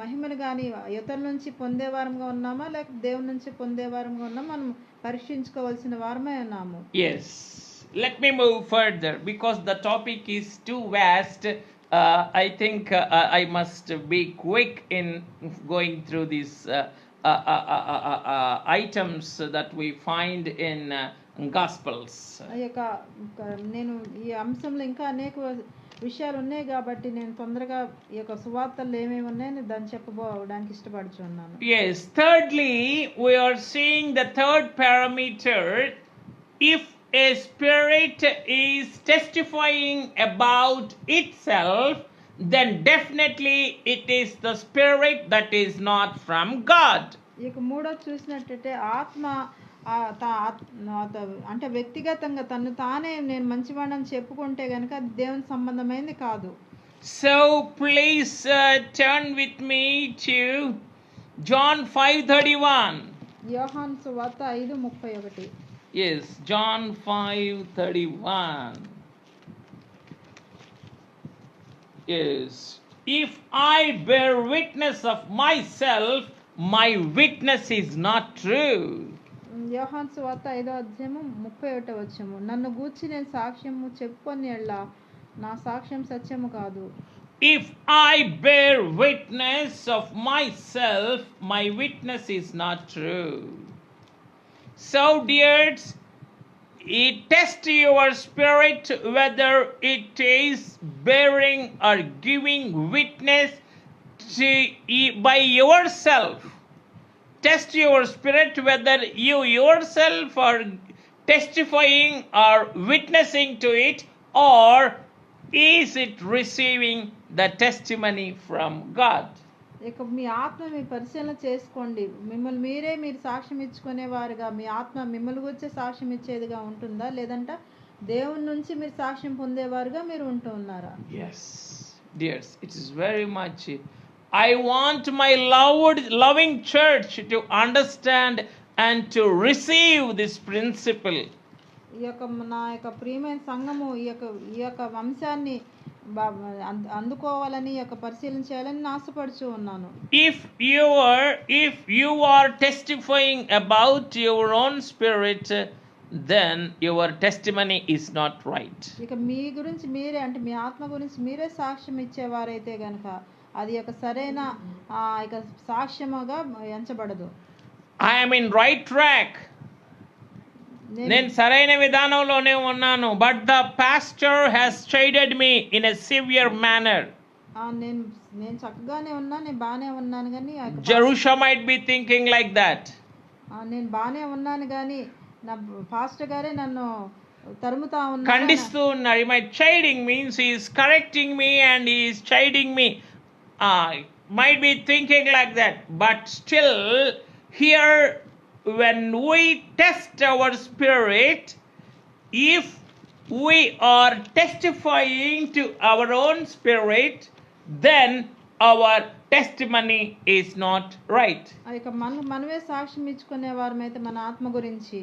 మహిమని గాని ఇతరుల నుంచి పొందేవారంగా ఉన్నామా లేక దేవుని నుంచి పొందేవారంగా ఉన్నామా మనం పరీక్షించుకోవాల్సిన వారమే ఉన్నాము. Yes, let me move further because the topic is too vast. I think I must be quick in going through these items that we find in Gospels. నేను ఈ అంశంలో ఇంకా అనేక విషయాలు ఉన్నాయి కాబట్టి నేను తొందరగా ఈ యొక్క సువార్తలు ఏమేమి ఉన్నాయని దాన్ని చెప్పబోవడానికి ఇష్టపడుచున్నాను. Yes, thirdly we are seeing the third parameter. If a spirit is testifying about itself, then definitely it is the spirit that is not from God. ఇక మూడో చూసినట్లయితే ఆత్మ అంటే వ్యక్తిగతంగా తను తానే నేను మంచివాడని చెప్పుకుంటే గనుక అది దేవుని సంబంధమైనది కాదు. So please turn with me to John 5:31. యోహాను సువార్త 5:31. Yes, John 5:31. Yes, if I bear witness of myself, my witness is not true. యోహాను సువార్త 5:31. నన్ను గూర్చి నేను సాక్ష్యము చెప్పుకొని ఎడల నా సాక్ష్యం సత్యము కాదు. If I bear witness of myself, my witness is not true. So dears, test your spirit whether it is bearing or giving witness by yourself. Test your spirit whether you yourself are testifying or witnessing to it, or is it receiving the testimony from God. ఇక మీ ఆత్మ మీ పరిశీలన చేసుకోండి. మిమ్మల్ని మీరే మీరు సాక్ష్యం ఇచ్చుకునేవారుగా మీ ఆత్మ మిమ్మల్ని గురించి సాక్ష్యం ఇచ్చేదిగా ఉంటుందా, లేదంటే దేవుని నుంచి మీరు సాక్ష్యం పొందేవారుగా మీరు ఉంటున్నారా? Yes, dears, it is very much. I want my loving church to understand and to receive this principle. ఈ యొక్క నా యొక్క ప్రియమైన సంఘము ఈ యొక్క వంశాన్ని అందుకోవాలని యొక్క పరిశీలన చేయాలని ఆశపడుచు ఉన్నాను. If you are testifying about your own spirit, then your testimony is not right. ఇక మీ గురించి మీరే అంటే మీ ఆత్మ గురించి మీరే సాక్ష్యం ఇచ్చేవారైతే గనుక అది ఒక సరైన ఇక సాక్ష్యముగా ఎంచబడదు. I am in right track. నేను సరైన విధానంలోనే ఉన్నాను, but the pastor has chided me in a severe manner. నేను చక్కగానే ఉన్నాను, నేను బాగానే ఉన్నాను కానీ Jerusha might be thinking like that. నేను బాగానే ఉన్నాను కానీ నా పాస్టర్ గారే నన్ను తరుముతా ఉన్నారు, ఖండిస్తూ ఉన్నారు. My chiding means he is correcting me and he is chiding me. Might be thinking like that, but still here when we test our spirit, if we are testifying to our own spirit, then our testimony is not right. ఇక మనమే సాక్ష్యం ఇచ్చుకునే వారమైతే మన ఆత్మ గురించి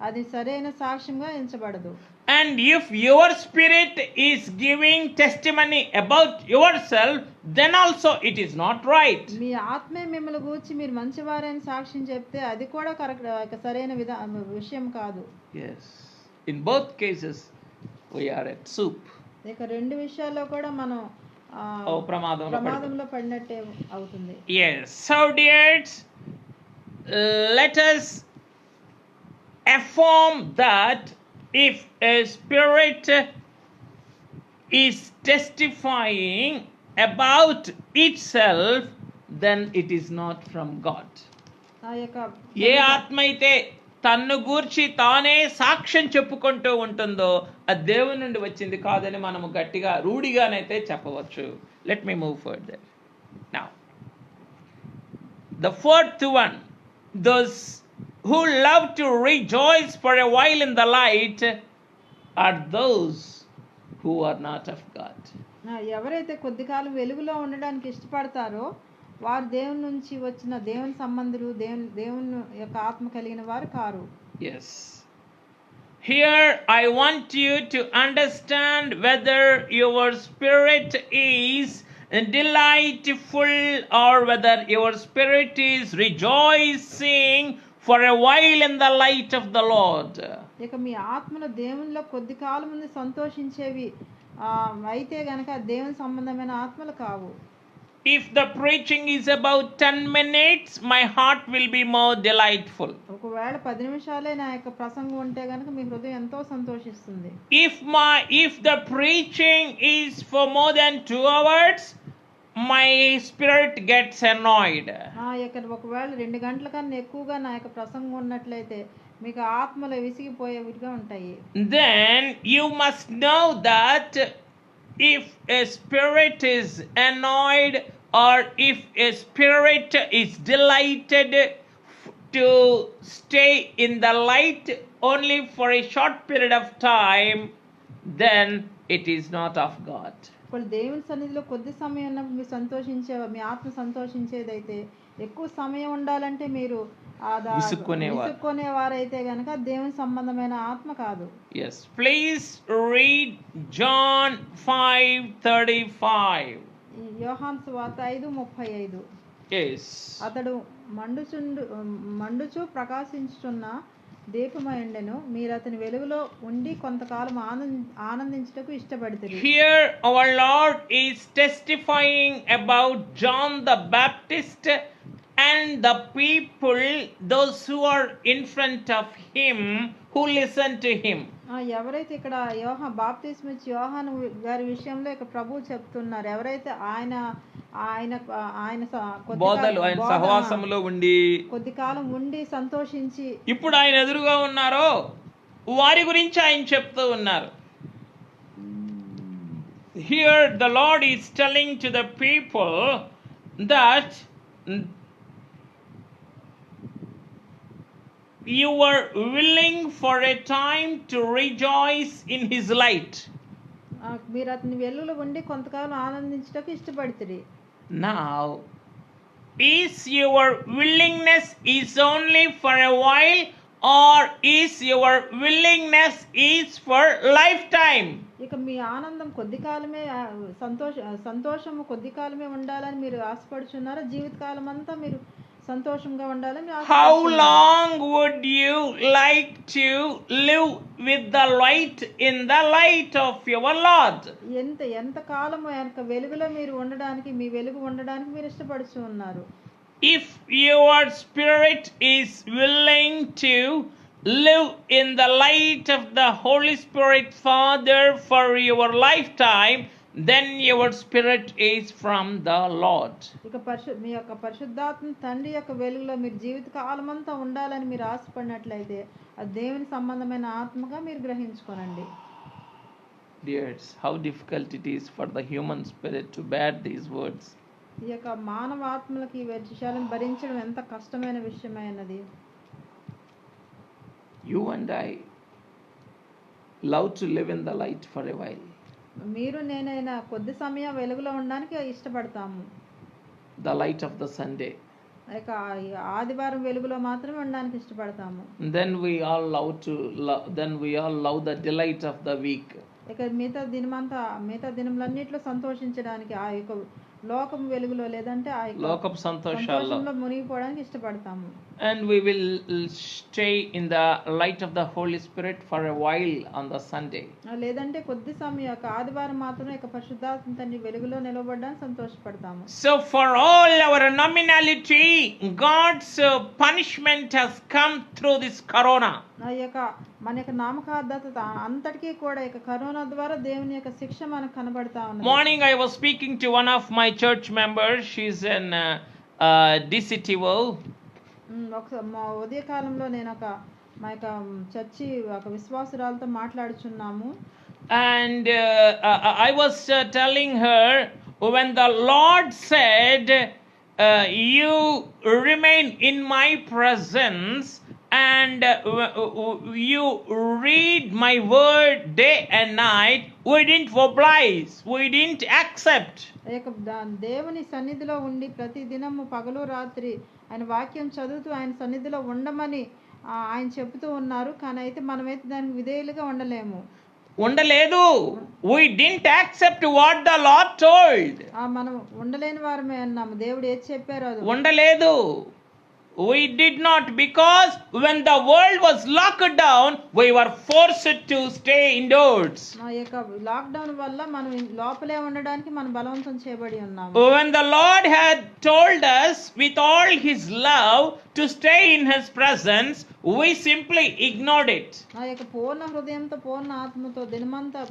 అది సరైన సాక్ష్యంగా ఎంచబడదు. And if your spirit is giving testimony about yourself, then also it is not right. మీ ఆత్మే మిమ్మల్ని గూర్చి మీరు మంచివారైన సాక్ష్యం చెప్తే అది కూడా కరెక్ట్ సరైన విషయం కాదు. Yes, in both cases we are at soup. ఇక రెండు విషయాల్లో కూడా మనం ప్రమాదంలో పడినట్టే అవుతుంది. Yes, so dears, let us affirm that if a spirit is testifying about itself, then it is not from God. ఏ ఆత్మ అయితే తన్ను గూర్చి తానే సాక్ష్యం చెప్పుకుంటూ ఉంటుందో అది దేవుని నుండి వచ్చింది కాదని మనము గట్టిగా రూఢిగానైతే చెప్పవచ్చు. Let me move further. Now the fourth one, those who love to rejoice for a while in the light are those who are not of God. ఎవరైతే కొద్ది కాలం వెలుగులో ఉండడానికి ఇష్టపడతారో వారు దేవుని నుంచి వచ్చిన దేవుని సంబంధులు, దేవుని యొక్క ఆత్మ కలిగిన వారు car. Yes. Here I want you to understand whether your spirit is delightful or whether your spirit is rejoicing for a while in the light of the Lord. ఇక మీ ఆత్మలో దేవునిలో కొద్ది కాలం ముందు సంతోషించేవి అయితే గనక దేవుని సంబంధమైన ఆత్మలు కావు. If the preaching is about 10 minutes, my heart will be more delightful. ఒకవేళ 10 నిమిషాలే నా యొక్క ప్రసంగం ఉంటే గనుక మీ హృదయం ఎంతో సంతోషిస్తుంది. If the preaching is for more than 2 hours, my spirit gets annoyed. ఒకవేళ 2 గంటల కన్నా ఎక్కువగా నా యొక్క ప్రసంగం ఉన్నట్లయితే మీకు ఆత్మలో విసిగిపోయేవిగా ఉంటాయి. Then you must know that if a spirit is annoyed or if a spirit is delighted to stay in the light only for a short period of time, then it is not of God. ఇప్పుడు దేవుని సన్నిధిలో కొద్ది సమయం ఉన్నప్పుడు మీరు మీ ఆత్మ సంతోషించేదైతే ఎక్కువ సమయం ఉండాలంటే మీరు విసుక్కునేవారైతే గనక దేవుని సంబంధమైన ఆత్మ కాదు. Yes, please read John 5:35. యోహాను సువార్త 5:35. Yes. అతడు మండుచు ప్రకాశించుచున్న దీపమయుండెను, మీరు అతని వెలుగులో ఉండి కొంతకాలం ఆనందించుటకు ఇష్టపడుతున్నారు. Here our Lord is testifying about John the Baptist and the people, those who are in front of him, who listen to him. ఎవరైతే ఇక్కడ బాప్తిస్మ ఇచ్చే యోహాను గారి విషయంలో ఇక ప్రభువు చెప్తున్నారు, ఎవరైతే ఆయన బోధలు ఆయన సహవాసంలో ఉండి కొద్ది కాలం ఉండి సంతోషించి ఇప్పుడు ఆయన ఎదురుగా ఉన్నారో వారి గురించి ఆయన చెప్తూ ఉన్నారు. Here the Lord is telling to the people that you were willing for a time to rejoice in his light. మీరు అతని వెలుగులో ఉండి కొంతకాలం ఆనందించుటకు ఇష్టపడుతుంది. Now, is your willingness is only for a while or is your willingness is for lifetime? ఇక మీ ఆనందం కొద్ది కాలమే, సంతోషము కొద్ది కాలమే ఉండాలని మీరు ఆశపడుచున్నారా, జీవితకాలం అంతా మీరు సంతోషంగా ఉండాలని How ఆశపడుచున్నాను. long would you like to live with the light in the light of your Lord? ఎంత కాలము యొక్క వెలుగులో మీరు ఉండడానికి, మీ వెలుగు ఉండడానికి మీరు ఇష్టపడుతూ ఉన్నారు. If your spirit is willing to live in the light of the Holy Spirit Father for your lifetime, then your spirit is from the Lord. ఇక మీ యొక్క పరిశుద్ధాత్మ తండ్రి యొక్క వెలుగులో మీరు జీవిత కాలమంతా ఉండాలని మీరు ఆశపడినట్లయితే అది దేవుని సంబంధమైన ఆత్మగా మీరు గ్రహించుకోనండి. Dears, how difficult it is for the human spirit to bear these words. ఈ యొక్క మానవ ఆత్మలకి ఈ విషయాలను భరించడం ఎంత కష్టమైన విషయమైనది. You and I love to live in the light for a while. మీరు నేనైనా కొద్ది సమయం వెలుగులో ఉండడానికి ఇష్టపడతాము. The light of the Sunday. ఇక ఆదివారం వెలుగులో మాత్రమే ఉండడానికి ఇష్టపడతాము. Then we all love the delight of the week. ఇక మిగతా దినములన్నిట్లో సంతోషించడానికి ఆ యొక్క లోకం వెలుగులో లేదంటే ఆ యొక్క లోకపు సంతోషాల్లో మునిగిపోవడానికి ఇష్టపడతాము. And we will stay in the light of the Holy Spirit for a while on the Sunday. లేదంటే కొద్ది సమయం యొక్క ఆదివారం మాత్రమే ఇక పరిశుద్ధాత్మ తండ్రి వెలుగులో నిలబడడానికి సంతోషపడతాము. So for all our nominality, God's punishment has come through this corona. మన యొక్క నామకార్థత అంతటికీ కూడా ఇక కరోనా ద్వారా దేవుని యొక్క శిక్ష మనకు కనబడతా ఉన్నది. Morning I was speaking to one of my church members. She's in DCTO. ఉదయకాలంలో నేను మా యొక్క చర్చి ఒక విశ్వాసురాలతో మాట్లాడుచున్నాము. And I was telling her, when the Lord said, you remain in my presence and you read my word day and night, we didn't oblige, we didn't accept. దేవుని సన్నిధిలో ఉండి ప్రతి దినము పగలు రాత్రి ఆయన వాక్యం చదువుతూ ఆయన సన్నిధిలో ఉండమని ఆయన చెబుతూ ఉన్నారు. కానీ అయితే మనమైతే దానికి విధేయులుగా ఉండలేదు. We didn't accept what the Lord told. మనం ఉండలేని వారమే అన్నాము. దేవుడు ఏది చెప్పారో అది ఉండలేదు. We did not, because when the world was locked down, we were forced to stay indoors. Lockdown వల్ల మనం లోపలే ఉండడానికి మనం బలవంతం చేయబడి ఉన్నాము. When the Lord had told us with all his love to stay in his presence, we simply ignored it. పూర్ణ హృదయంతో పూర్ణ ఆత్మతో దినమంతా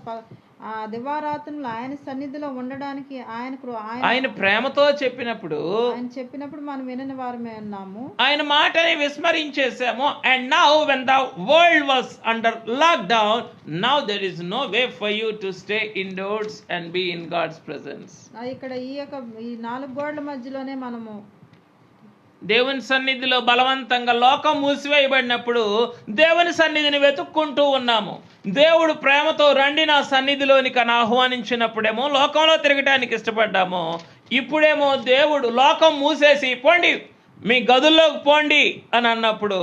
దివారాత్రులు ఆయన సన్నిధిలో ఉండడానికి ఆయన ప్రేమతో చెప్పినప్పుడు మనం వినని వారమే ఉన్నాము. ఆయన మాటని విస్మరించేసాము. And now when the world was under lockdown, now there is no way for you to stay indoors and be in God's presence. ఇక్కడ ఈ నాలుగు గోడల మధ్యలోనే మనము దేవుని సన్నిధిలో బలవంతంగా లోకం మూసివేయబడినప్పుడు దేవుని సన్నిధిని వెతుక్కుంటూ ఉన్నాము. దేవుడు ప్రేమతో రండి నా సన్నిధిలోనికి అని ఆహ్వానించినప్పుడేమో లోకంలో తిరగటానికి ఇష్టపడ్డాము. ఇప్పుడేమో దేవుడు లోకం మూసేసి పోండి మీ గదుల్లోకి పోండి అని అన్నప్పుడు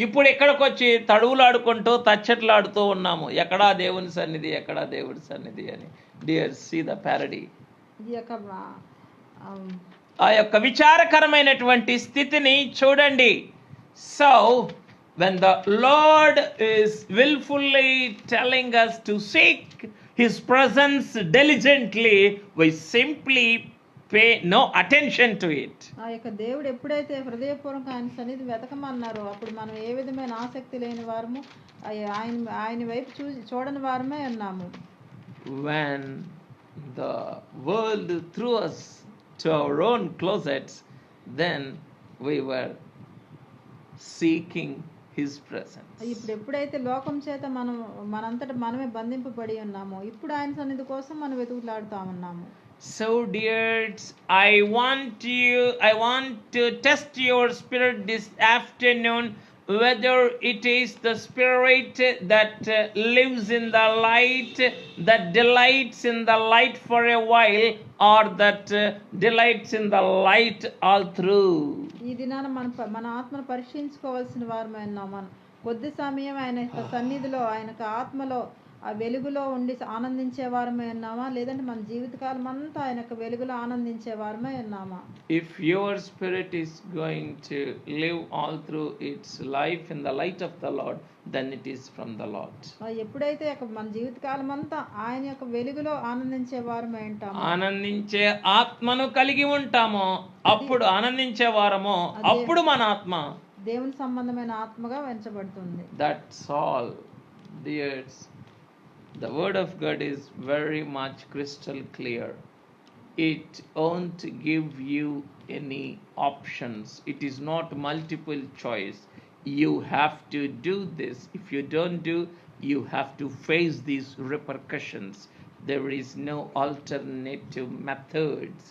ఇప్పుడు ఇక్కడికి వచ్చి తడువులాడుకుంటూ తచ్చట్లాడుతూ ఉన్నాము. ఎక్కడా దేవుని సన్నిధి, ఎక్కడా దేవుడి సన్నిధి అని. Dear, see the parody. ఆ యొక్క విచారకరమైనటువంటి స్థితిని చూడండి. So when the Lord is willfully telling us to seek his presence diligently, we simply pay no attention to it. ఆ యొక్క దేవుడు ఎప్పుడైతే హృదయపూర్వకంగా ఆయన సన్నిధి వెతకమన్నారో అప్పుడు మనం ఏ విధమైన ఆసక్తి లేని వారము ఆయన వైపు చూడని వారమే ఉన్నాము. When the world threw us to our own closets, then we were seeking his presence. ఇప్పుడు ఎప్పుడైతే లోకం చేత మనంతట మనమే బంధింపబడి ఉన్నామో ఇప్పుడు ఆయన సన్నిధి కోసం మనం వెతుకులాడుతా ఉన్నాము. So dears, I want to test your spirit this afternoon, whether it is the spirit that lives in the light, that delights in the light for a while, or that delights in the light all through. ఈ దినాన మన ఆత్మను పరీక్షించుకోవాల్సిన వారమే ఉన్నాం. కొద్ది సమయం ఆయన సన్నిధిలో ఆయన ఆత్మలో ఆ వెలుగులో ఉండి ఆనందించే వారమే ఉన్నామా, లేదంటే మన జీవితకాలం అంతా ఆయన యొక్క వెలుగులో ఆనందించే వారమే ఉన్నామా? If your spirit is going to live all through its life in the light of the Lord, then it is from the Lord. ఎప్పుడైతే మన జీవితకాలం అంతా ఆయన యొక్క వెలుగులో ఆనందించే వారమే ఉంటామో, ఆనందించే ఆత్మను కలిగి ఉంటామో అప్పుడు ఆనందించే వారమో అప్పుడు మన ఆత్మ. దేవుని సంబంధమైన ఆత్మగా వెంచబడుతుంది. That's all, dears. The word of God is very much crystal clear. It won't give you any options. It is not multiple choice. You have to do this. If you don't do, you have to face these repercussions. There is no alternative methods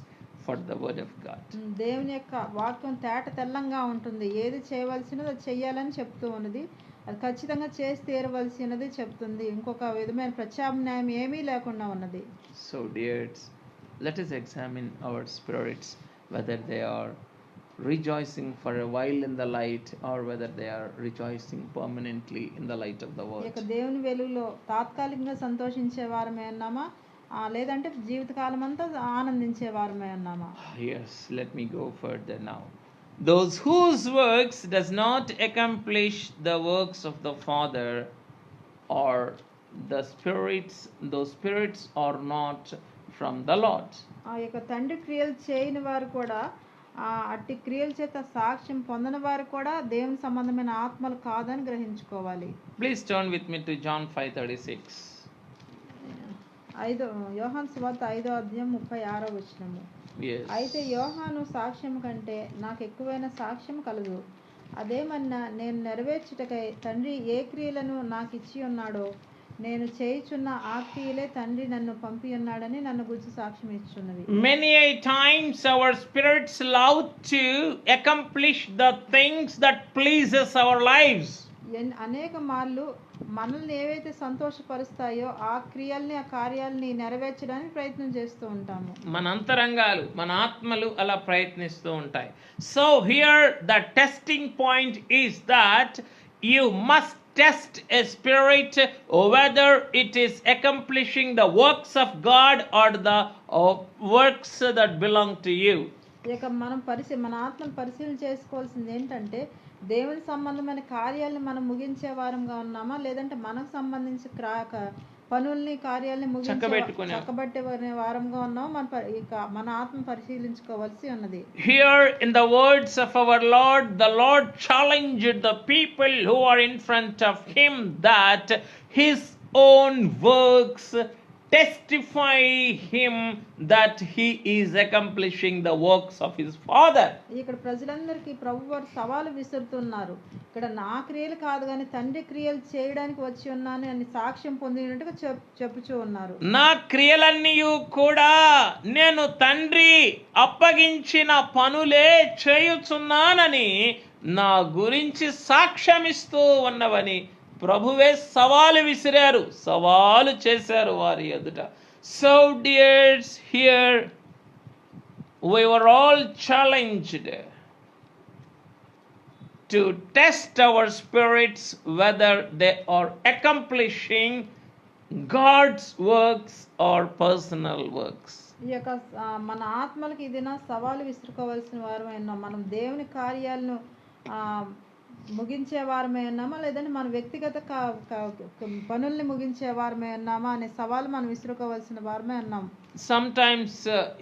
for the word of God. దేవుని యొక్క వాక్యం తేట తెల్లంగా ఉంటుంది. ఏది చేయవలసినది అది చెయ్యాలని చెప్తూ ఉన్నది. అది ఖచ్చితంగా చేసి తీరవలసినది చెప్తుంది. ఇంకొక విధమైన ప్రత్యామ్నాయం ఏమీ లేకుండా ఉన్నది. So dears, let us examine our spirits, whether they are rejoicing for a while in the light or whether they are rejoicing permanently in the light of the word. ఇక దేవుని వెలుగులో తాత్కాలికంగా సంతోషించే వారమే ఉన్నామా, లేదంటే జీవితకాలం అంతా ఆనందించే వారమే ఉన్నామా? Yes, let me go further now. Those whose works does not accomplish the works of the Father, or the spirits, those spirits are not from the Lord. ఆ యొక్క తండ్రి క్రియలు చేయని వారు కూడా, అట్టి క్రియల చేత సాక్ష్యం పొందని వారు కూడా దేవుని సంబంధమైన ఆత్మలు కాదని గ్రహించుకోవాలి. Please turn with me to John 5:36. యోహాను సువార్త 5వ అధ్యాయం 36వ వచనము. Yes. అయితే యోహాను సాక్ష్యం కంటే నాకు ఎక్కువైన సాక్ష్యం కలదు. అదేమన్నా, నేను నెరవేర్చుటకై తండ్రి ఏ క్రియలను నాకు ఇచ్చి ఉన్నాడో నేను చేయుచున్న ఆ క్రియలే తండ్రి నన్ను పంపి ఉన్నాడని నన్ను గురించి సాక్ష్యం ఇచ్చున్నది. Many a times our spirits love to accomplish the things that pleases our lives. అనేక మార్లు మనల్ని ఏవైతే సంతోషపరుస్తాయో ఆ క్రియల్ని, ఆ కార్యాలని నెరవేర్చడానికి ప్రయత్నం చేస్తూ ఉంటాము. మన అంతరంగాలు, మన ఆత్మలు అలా ప్రయత్నిస్తూ ఉంటాయి. So here the testing point is that you must test a spirit whether it is accomplishing the works of God or the works that belong to you. ఇక మనం మన ఆత్మను పరిశీలన చేసుకోవాల్సింది ఏంటంటే, దేవుని సంబంధమైన కార్యాలను మనం ముగించే వారంగా ఉన్నామా, లేదంటే మనకు సంబంధించి పనుల్ని, కార్యాలని చక్కబెట్టే వారంగా ఉన్నామా, మన ఆత్మ పరిశీలించుకోవాల్సి ఉన్నది. Here in the words of our Lord, the Lord challenged the people who are in front of him that his own works testify him that he is accomplishing the works of his Father. ఇక్కడ ప్రజలందరికీ ప్రభువారు సవాలు విసురుతున్నారు. ఇక్కడ నా క్రియలు కాదు కానీ తండ్రి క్రియలు చేయడానికి వచ్చి ఉన్నాను అని సాక్ష్యం పొందినట్టుగా చెప్పుచూ ఉన్నారు. నా క్రియలన్నీ కూడా నేను తండ్రి అప్పగించిన పనులే చేయుచున్నానని నా గురించి సాక్ష్యమిస్తూ ఉన్నవని ప్రభువే సవాలు విసిరారు, సవాలు చేశారు వారి ఎదుట. So dears, here we were all challenged to test our spirits whether they are accomplishing God's works or personal works. ఈ యొక్క మన ఆత్మలకి ఇది సవాలు విసురుకోవాల్సిన వారమైనా, మనం దేవుని కార్యాలను ముగించే వారమే ఉన్నామా, లేదంటే మన వ్యక్తిగత పనుల్ని ముగించే వారమే ఉన్నామా అనే సవాలు మనం విసురుకోవాల్సిన వారమే ఉన్నాం. Sometimes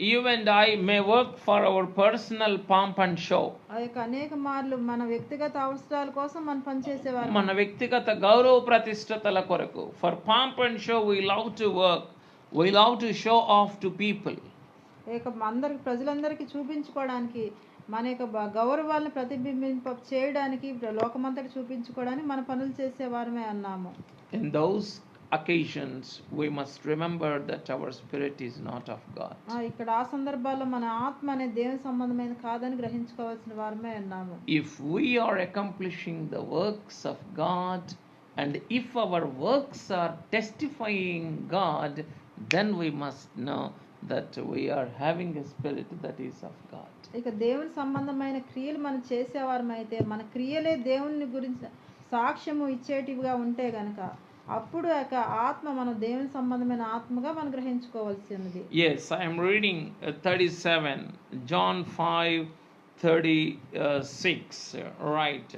you and I may work for our personal pomp and show. ఆ యొక్క అనేక మార్లు మన వ్యక్తిగత అవసరాల కోసం మనం పనిచేసేవారు, మన వ్యక్తిగత గౌరవ ప్రతిష్టతల కొరకు. For pomp and show we love to work, we love to show off to people. అందరికి, ప్రజలందరికీ చూపించుకోవడానికి, మన యొక్క గౌరవాలను ప్రతిబింబింప చేయడానికి, లోకమంతటి చూపించుకోవడానికి మన పనులు చేసే వారమే అన్నాము. In those occasions we must remember that our spirit is not of God. ఇక్కడ ఆ సందర్భాల్లో మన ఆత్మ అనే దేవుని సంబంధమైన కాదని గ్రహించుకోవాల్సిన వారమే అన్నాము. If we are accomplishing the works of God and if our works are testifying God, then we must know that we are having a spirit that is of God. ఇక దేవుని సంబంధమైన క్రియలు మనం చేసేవారమైతే, మన క్రియలే దేవుని గురించి సాక్ష్యము ఇచ్చేటివిగా ఉంటే గనక అప్పుడు ఆ యొక్క ఆత్మ మనం దేవుని సంబంధమైన ఆత్మగా మనం గ్రహించుకోవాల్సి ఉన్నది. Yes, I am reading 37, John 5:36, right.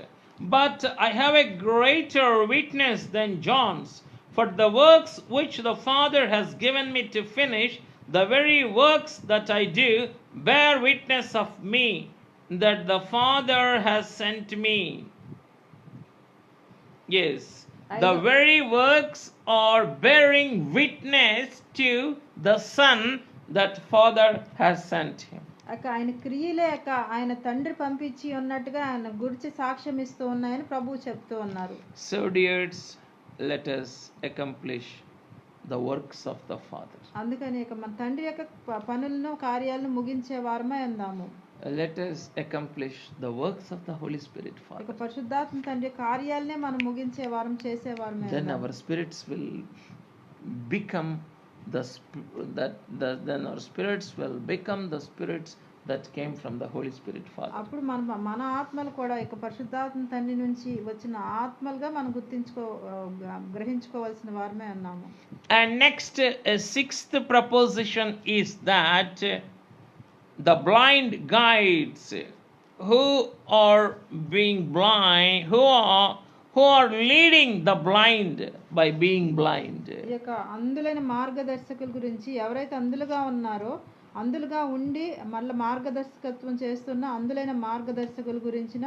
But I have a greater witness than John's, for the works which the Father has given me to finish, the very works that I do, bear witness of me, that the Father has sent me. Yes, the very works are bearing witness to the Son that Father has sent him. ఆయన క్రియలే ఆయన తండ్రి పంపించి ఉన్నట్టుగా ఆయన గురించి సాక్ష్యం ఇస్తూ ఉన్నాయని ప్రభువు చెప్తూ ఉన్నారు. So dears, let us accomplish the works of the Father. అందుకని మన తండ్రి యొక్క పనులను కార్యాలను ముగించే వారమై ఉందాము. Let us accomplish the works of the Holy Spirit, Father. పరిశుద్ధాత్మ తండ్రి కార్యాలనే మనం ముగించే వారం చేసే వారమే. Then our spirits will become then our spirits will become the spirits that came from the Holy Spirit, Father. అప్పుడు మన ఆత్మలు కూడా పరిశుద్ధాత్మ తండ్రి నుంచి వచ్చిన ఆత్మలుగా మనం గ్రహించుకోవాల్సిన వారమే అన్నాము. And next, sixth proposition is that the blind guides who are being blind, who are leading the blind by being blind. ఈ యొక్క అందులైన మార్గదర్శకుల గురించి ఎవరైతే అందులుగా ఉన్నారో అందులుగా ఉండి మళ్ళీ మార్గదర్శకత్వం చేస్తున్న అందులైన మార్గదర్శకుల గురించిన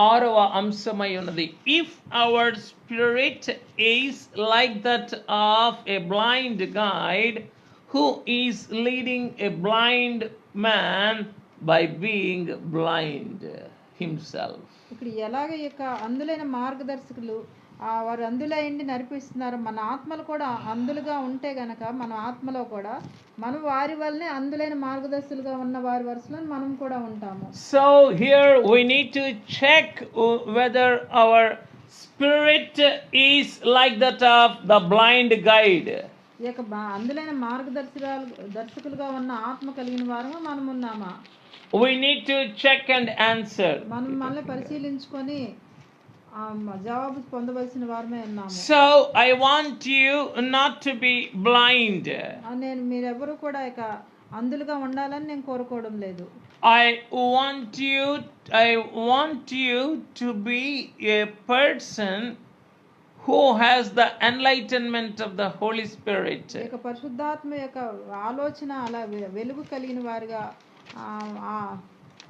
ఆరవ అంశమై ఉన్నది. If our spirit is like that of a blind guide who is leading a blind man by being blind himself. ఇక్కడ ఎలాగ అందులైన మార్గదర్శకులు వారు అందులైండి నడిపిస్తున్నారు, మన ఆత్మలు కూడా అందులుగా ఉంటే గనక మన ఆత్మలో కూడా మనం వారి వల్లనే అందులైన మార్గదర్శకులుగా ఉన్న వారి వరుసలో మనం కూడా ఉంటాము. So here we need to check whether our spirit is like that of the blind guide. ఈ యొక్క అందులైన దర్శకులుగా ఉన్న ఆత్మ కలిగిన వారము మనం ఉన్నామా? We need to check and answer. మనం మళ్ళీ పరిశీలించుకొని జవాబు పొందవలసిన వారమే ఉన్నాము. So I want you not to be blind. నేను మీరెవరు కూడా అందులుగా ఉండాలని నేను కోరుకోవడం లేదు. I want you to be a person who has the enlightenment of the Holy Spirit. పరిశుద్ధాత్మ యొక్క ఆలోచన అలా వెలుగు కలిగిన వారిగా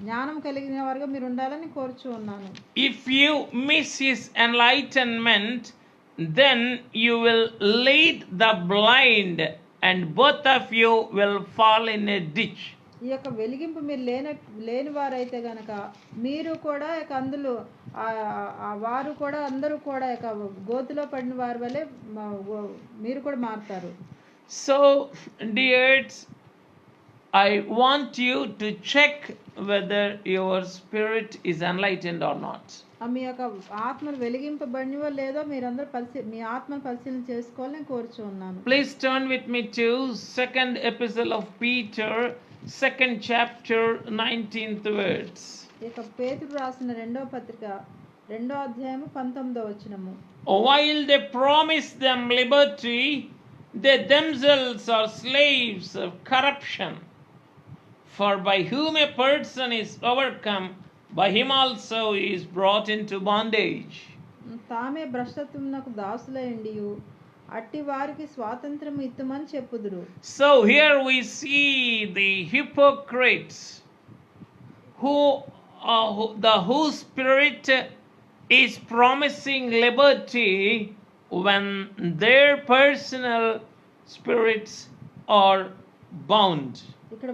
జ్ఞానం కలిగిన వారిగా మీరు ఉండాలని కోరుచు ఉన్నాను. If you miss his enlightenment, then you will lead the blind and both of you will fall in a ditch. ఈ యొక్క వెలిగింపు మీరు లేని వారైతే గనక మీరు కూడా అందులో వారు కూడా అందరూ కూడా గోతిలో పడిన వారి వలె మీరు కూడా మారుతారు. So dears, I want you to check whether your spirit is enlightened or not. మీ యొక్క ఆత్మను వెలిగింపబడినవో లేదో మీరందరూ మీ ఆత్మను పరిశీలన చేసుకోవాలని కోరుచు ఉన్నాను. Please turn with me to second epistle of Peter, second chapter, 19th words. ఇక పేతురు రాసిన రెండవ పత్రిక 2వ అధ్యాయము 19వ వచనము. While they promise them liberty, they themselves are slaves of corruption. For by whom a person is overcome, by him also he is brought into bondage. తామే భ్రష్టత్వమునకు దాసులైండియు అట్టి వారికి స్వాతంత్రం ఇత్తుమని చెప్పుదురు. So here we see the hypocrites whose spirit is promising liberty when their personal spirits are bound. ఇక్కడ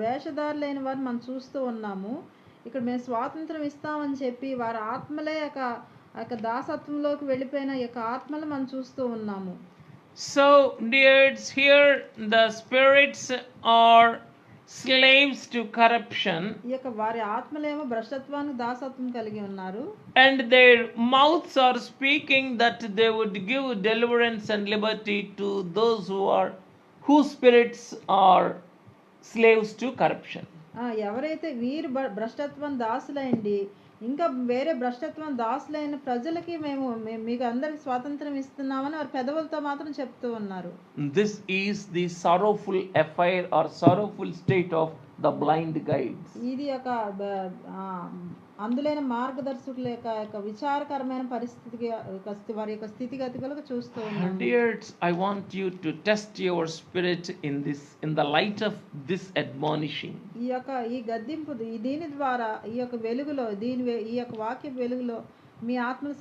వేషధారులైన వారు మనం చూస్తూ ఉన్నాము. ఇక్కడ మేము స్వాతంత్రం ఇస్తామని చెప్పి వారి ఆత్మలే దాసత్వంలోకి వెళ్ళిపోయిన ఆత్మలు మనం చూస్తూ ఉన్నాము. So dears, here the spirits are slaves to corruption. వారి ఆత్మలేమో భ్రష్టత్వానికి దాసత్వం కలిగి ఉన్నారు. And their mouths are speaking that they would give deliverance and liberty to those whose spirits are slaves to corruption. ఎవరైతే వీరు భ్రష్టత్వం దాసులైండి ఇంకా వేరే భ్రష్టత్వం దాసులైన ప్రజలకి మీకు అందరికి స్వాతంత్రం ఇస్తున్నామని వారు పెదవులతో మాత్రం చెప్తూ ఉన్నారు. This is the sorrowful affair or sorrowful state of the blind guides. ఇది ఒక అందులైన మార్గదర్శకుల యొక్క విచారకరమైన పరిస్థితికి వారి యొక్క స్థితిగతులకు చూస్తూ ఉన్నాం. Dears, I want you to test your spirit in the light of this admonishing. ఈ గద్దింపు దీని ద్వారా ఈ యొక్క వెలుగులో ఈ యొక్క వాక్య వెలుగులో మీ ఆత్మను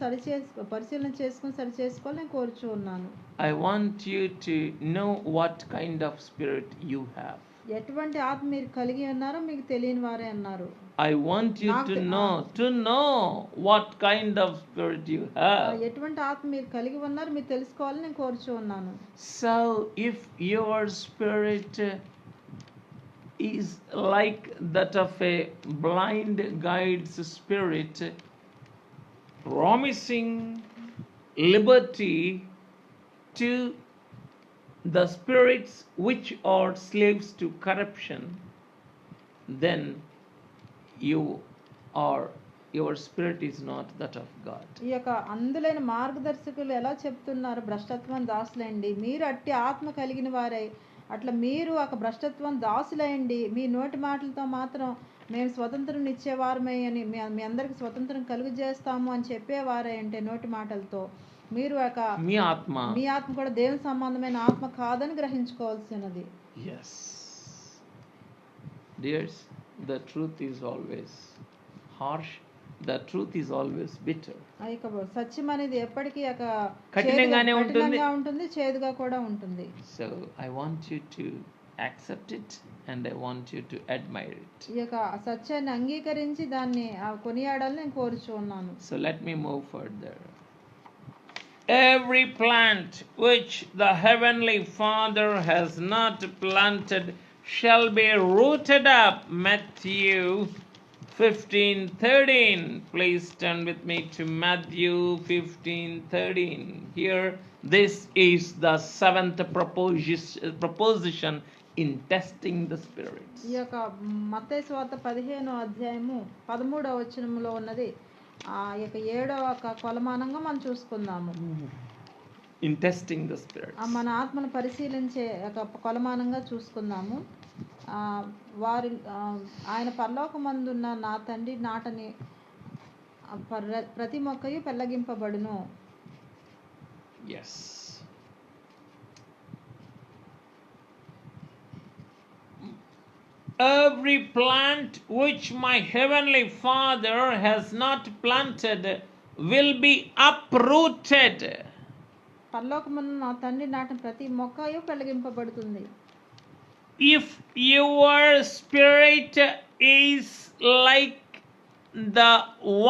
పరిశీలన చేసుకుని సరి చేసుకోవాలని నేను కోరుచూ ఉన్నాను. I want you to know what kind of spirit you have. ఎటువంటి ఆత్మ మీరు కలిగి ఉన్నారో మీకు తెలియని వారే అన్నారు. I want you to know what kind of spirit you have. ఎటువంటి ఆత్మ మీరు కలిగి ఉన్నారో మీరు తెలుసుకోవాలని నేను కోరుచూ ఉన్నాను. So if your spirit is like that of a blind guide's spirit, promising liberty to the spirits which are slaves to corruption, then your spirit is not that of God. ఈ యొక్క అందులైన మార్గదర్శకులు ఎలా చెప్తున్నారు, భ్రష్టత్వం దాసులండి, మీరు అట్టి ఆత్మ కలిగిన వారై అట్లా మీరు ఒక భ్రష్టత్వం దాసులయండి, మీ నోటి మాటలతో మాత్రం మేము స్వతంత్రం ఇచ్చేవారమే అని మీ అందరికి స్వతంత్రం కలుగు చేస్తాము అని చెప్పేవారే అంటే నోటి మాటలతో మీరు మీ ఆత్మ కూడా దేవుని సంబంధమైన ఆత్మ కాదని గ్రహించుకోవాల్సినది. Yes. Dears, the truth is always harsh. The truth is always bitter. సత్యం అనేది ఎప్పటికీ కఠినంగానే ఉంటుంది, చేదుగా కూడా ఉంటుంది. So I want you to accept it and I want you to admire it. ఈ యొక్క సత్యాన్ని అంగీకరించి దాన్ని కొనియాడాలని నేను కోరుచూ ఉన్నాను. So let me move further. Every plant which the heavenly Father has not planted shall be rooted up. Matthew 15:13. Please turn with me to Matthew 15:13. Here, this is the seventh proposition in testing the spirits. ఈ యొక్క మత్తయి సువార్త 15వ అధ్యాయము 13వ వచనములో ఉన్నది ఆ యొక్క 7వ కొలమానంగా మనం చూసుకుందాము. In testing the spirits. మన ఆత్మను పరిశీలించే ఒక కొలమానంగా చూసుకుందాము. వారి ఆయన పరలోకమందున్న నా తండ్రి నాటని ప్రతి మొక్కయు పెళ్ళగింపబడును. Yes. Every plant which my heavenly Father has not planted will be uprooted. పరలోకమందు నా తండ్రి నాటిన ప్రతి మొక్కయు పెళ్ళగింపబడుతుంది. If your spirit is like the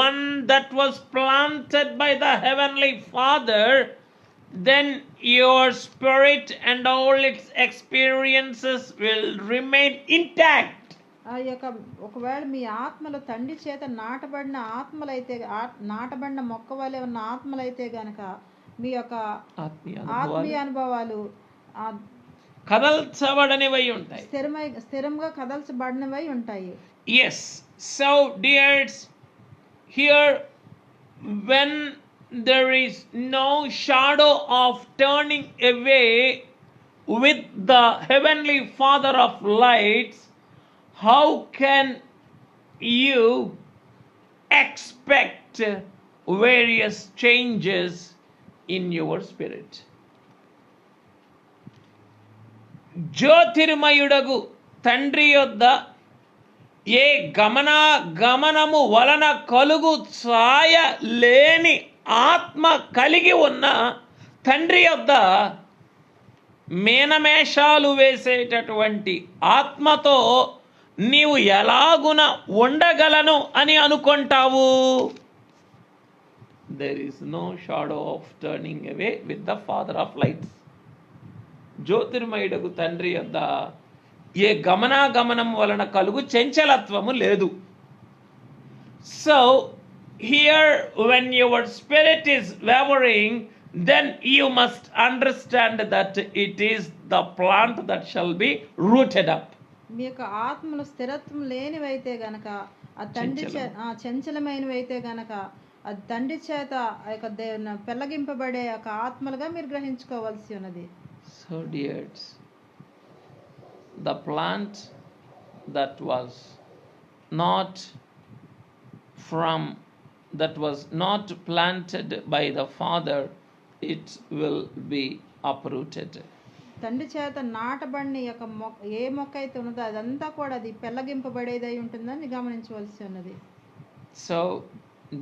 one that was planted by the heavenly Father, then your spirit and all its experiences will remain intact. ఆ యొక్క ఒకవేళ మీ ఆత్మలో తండ్రి చేత నాటబడిన నాటబడిన మొక్క వలె ఉన్న ఆత్మలైతే గనక మీ యొక్క ఆత్మీయ అనుభవాలు కదల్చబడనివై ఉంటాయి, స్థిరంగా కదల్చబడినవై ఉంటాయి. Yes. So dears, here when there is no shadow of turning away with the heavenly Father of lights, how can you expect various changes in your spirit? జ్యోతిర్మయుడగు తండ్రి యొద్ద ఏ గమనము వలన కలుగు ఛాయ లేని ఆత్మ కలిగి ఉన్న తండ్రి యొద్ద మేనమేషాలు వేసేటటువంటి ఆత్మతో నీవు ఎలాగున ఉండగలను అని అనుకుంటావు? There is no shadow of turning away with the Father of lights. జ్యోతిర్మయుడకు తండ్రి యొద్ద ఏ గమనం వలన కలుగు చంచలత్వము లేదు. So here when your spirit is wavering, then you must understand that it is the plant that shall be rooted up. మీ యొక్క ఆత్మలో స్థిరత్వం లేనివైతే గనక ఆ తండ్రి చంచలమైనవి అయితే గనక అది తండ్రి చేత ఆ యొక్క పెళ్ళగింపబడే యొక్క ఆత్మలుగా మీరు గ్రహించుకోవాల్సి ఉన్నది. So dears, the plant that was not planted by the father, it will be uprooted. తండ్రి చేత నాటబడిన యొక్క ఏ మొక్క అయితే ఉన్నదో అదంతా కూడా అది పెళ్ళగింపబడేదై ఉంటుందని గమనించవలసి ఉన్నది. So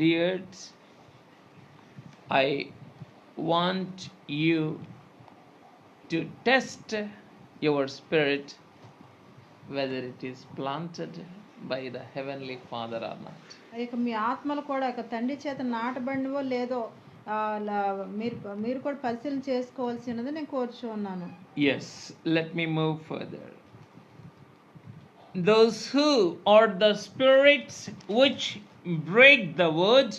dears, I want you to test your spirit whether it is planted by the heavenly father or not. ఇక మీ ఆత్మలు కూడా ఇక తండ్రి చేత నాటబడినవో లేదో మీరు కూడా పరిశీలన చేసుకోవాల్సి ఉన్నది నేను కోరుచు ఉన్నాను. Yes, let me move further. Those who are the spirits which break the word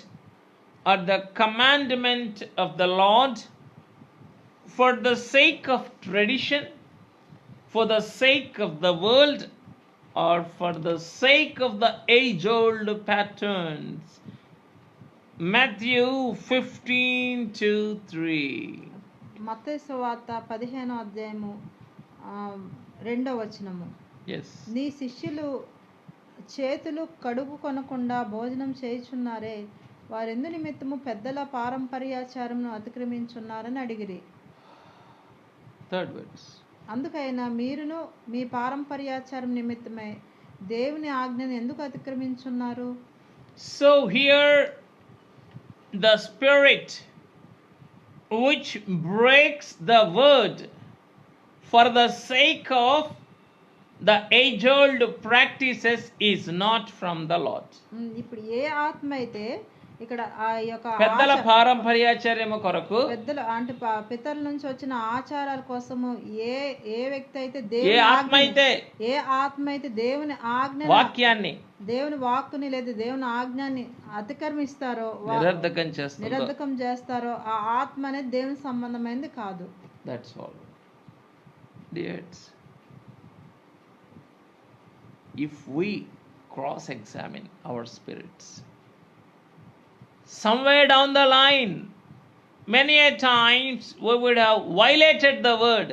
or the commandment of the Lord for the sake of tradition, for the sake of the world, or for the sake of the age-old patterns. Matthew 15:2-3. మత్తయి సువార్త 15వ అధ్యాయము 2వ వచనము. Yes. నీ శిష్యులు చేతులు కడుగు కొనకుండా భోజనం చేయుచున్నారే, వారెందు నిమిత్తము పెద్దల పారంపర్యాచారమును అతిక్రమించున్నారని అడిగిరి. Third verse. అందుకైనా మీరును మీ పారంపర్యాచారం నిమిత్తమై దేవుని ఆజ్ఞను ఎందుకు అతిక్రమించున్నారు? So here the spirit which breaks the word for the sake of the age-old practices is not from the Lord. ఇప్పుడు ఏ ఆత్మ అయితే ఇక్కడ ఆ యొక్క పెద్దల పారంపర్యాచార్యము కొరకు, పెద్దలు అంటే పితరుల నుంచి వచ్చిన ఆచారాల కోసము ఏ వ్యక్తి అయితే ఏ ఆత్మ అయితే దేవుని ఆజ్ఞ వాక్యాన్ని దేవుని వాక్కుని లేదా దేవుని ఆజ్ఞాన్ని అతిక్రమిస్తారో నిరర్ధకం చేస్తారో ఆ ఆత్మ అనేది దేవుని సంబంధమైనది కాదు. That's all. Dears, if we cross-examine our spirits, somewhere down the line, many a times we would have violated the word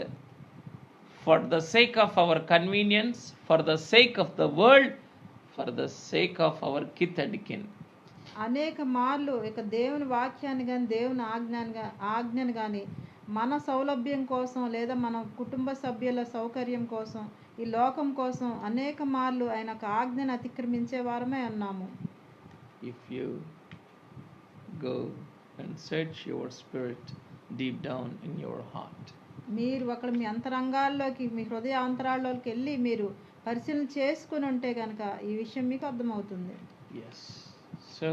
for the sake of our convenience, for the sake of the world, for the sake of our kith and kin. అనేక మార్లు ఇక దేవుని వాక్యాన్ని కానీ దేవుని ఆజ్ఞను కానీ మన సౌలభ్యం కోసం లేదా మన కుటుంబ సభ్యుల సౌకర్యం కోసం ఈ లోకం కోసం అనేక మార్లు ఆయన ఆజ్ఞను అతిక్రమించే వారమే ఉన్నాము. If you go and search your spirit deep down in your heart, మీరు అక్కడ మీ అంతరంగాల్లోకి మీ హృదయ అంతరాల్లోకి వెళ్ళి మీరు పరిశీలన చేసుకుని ఉంటే కనుక ఈ విషయం మీకు అర్థమవుతుంది. Yes. So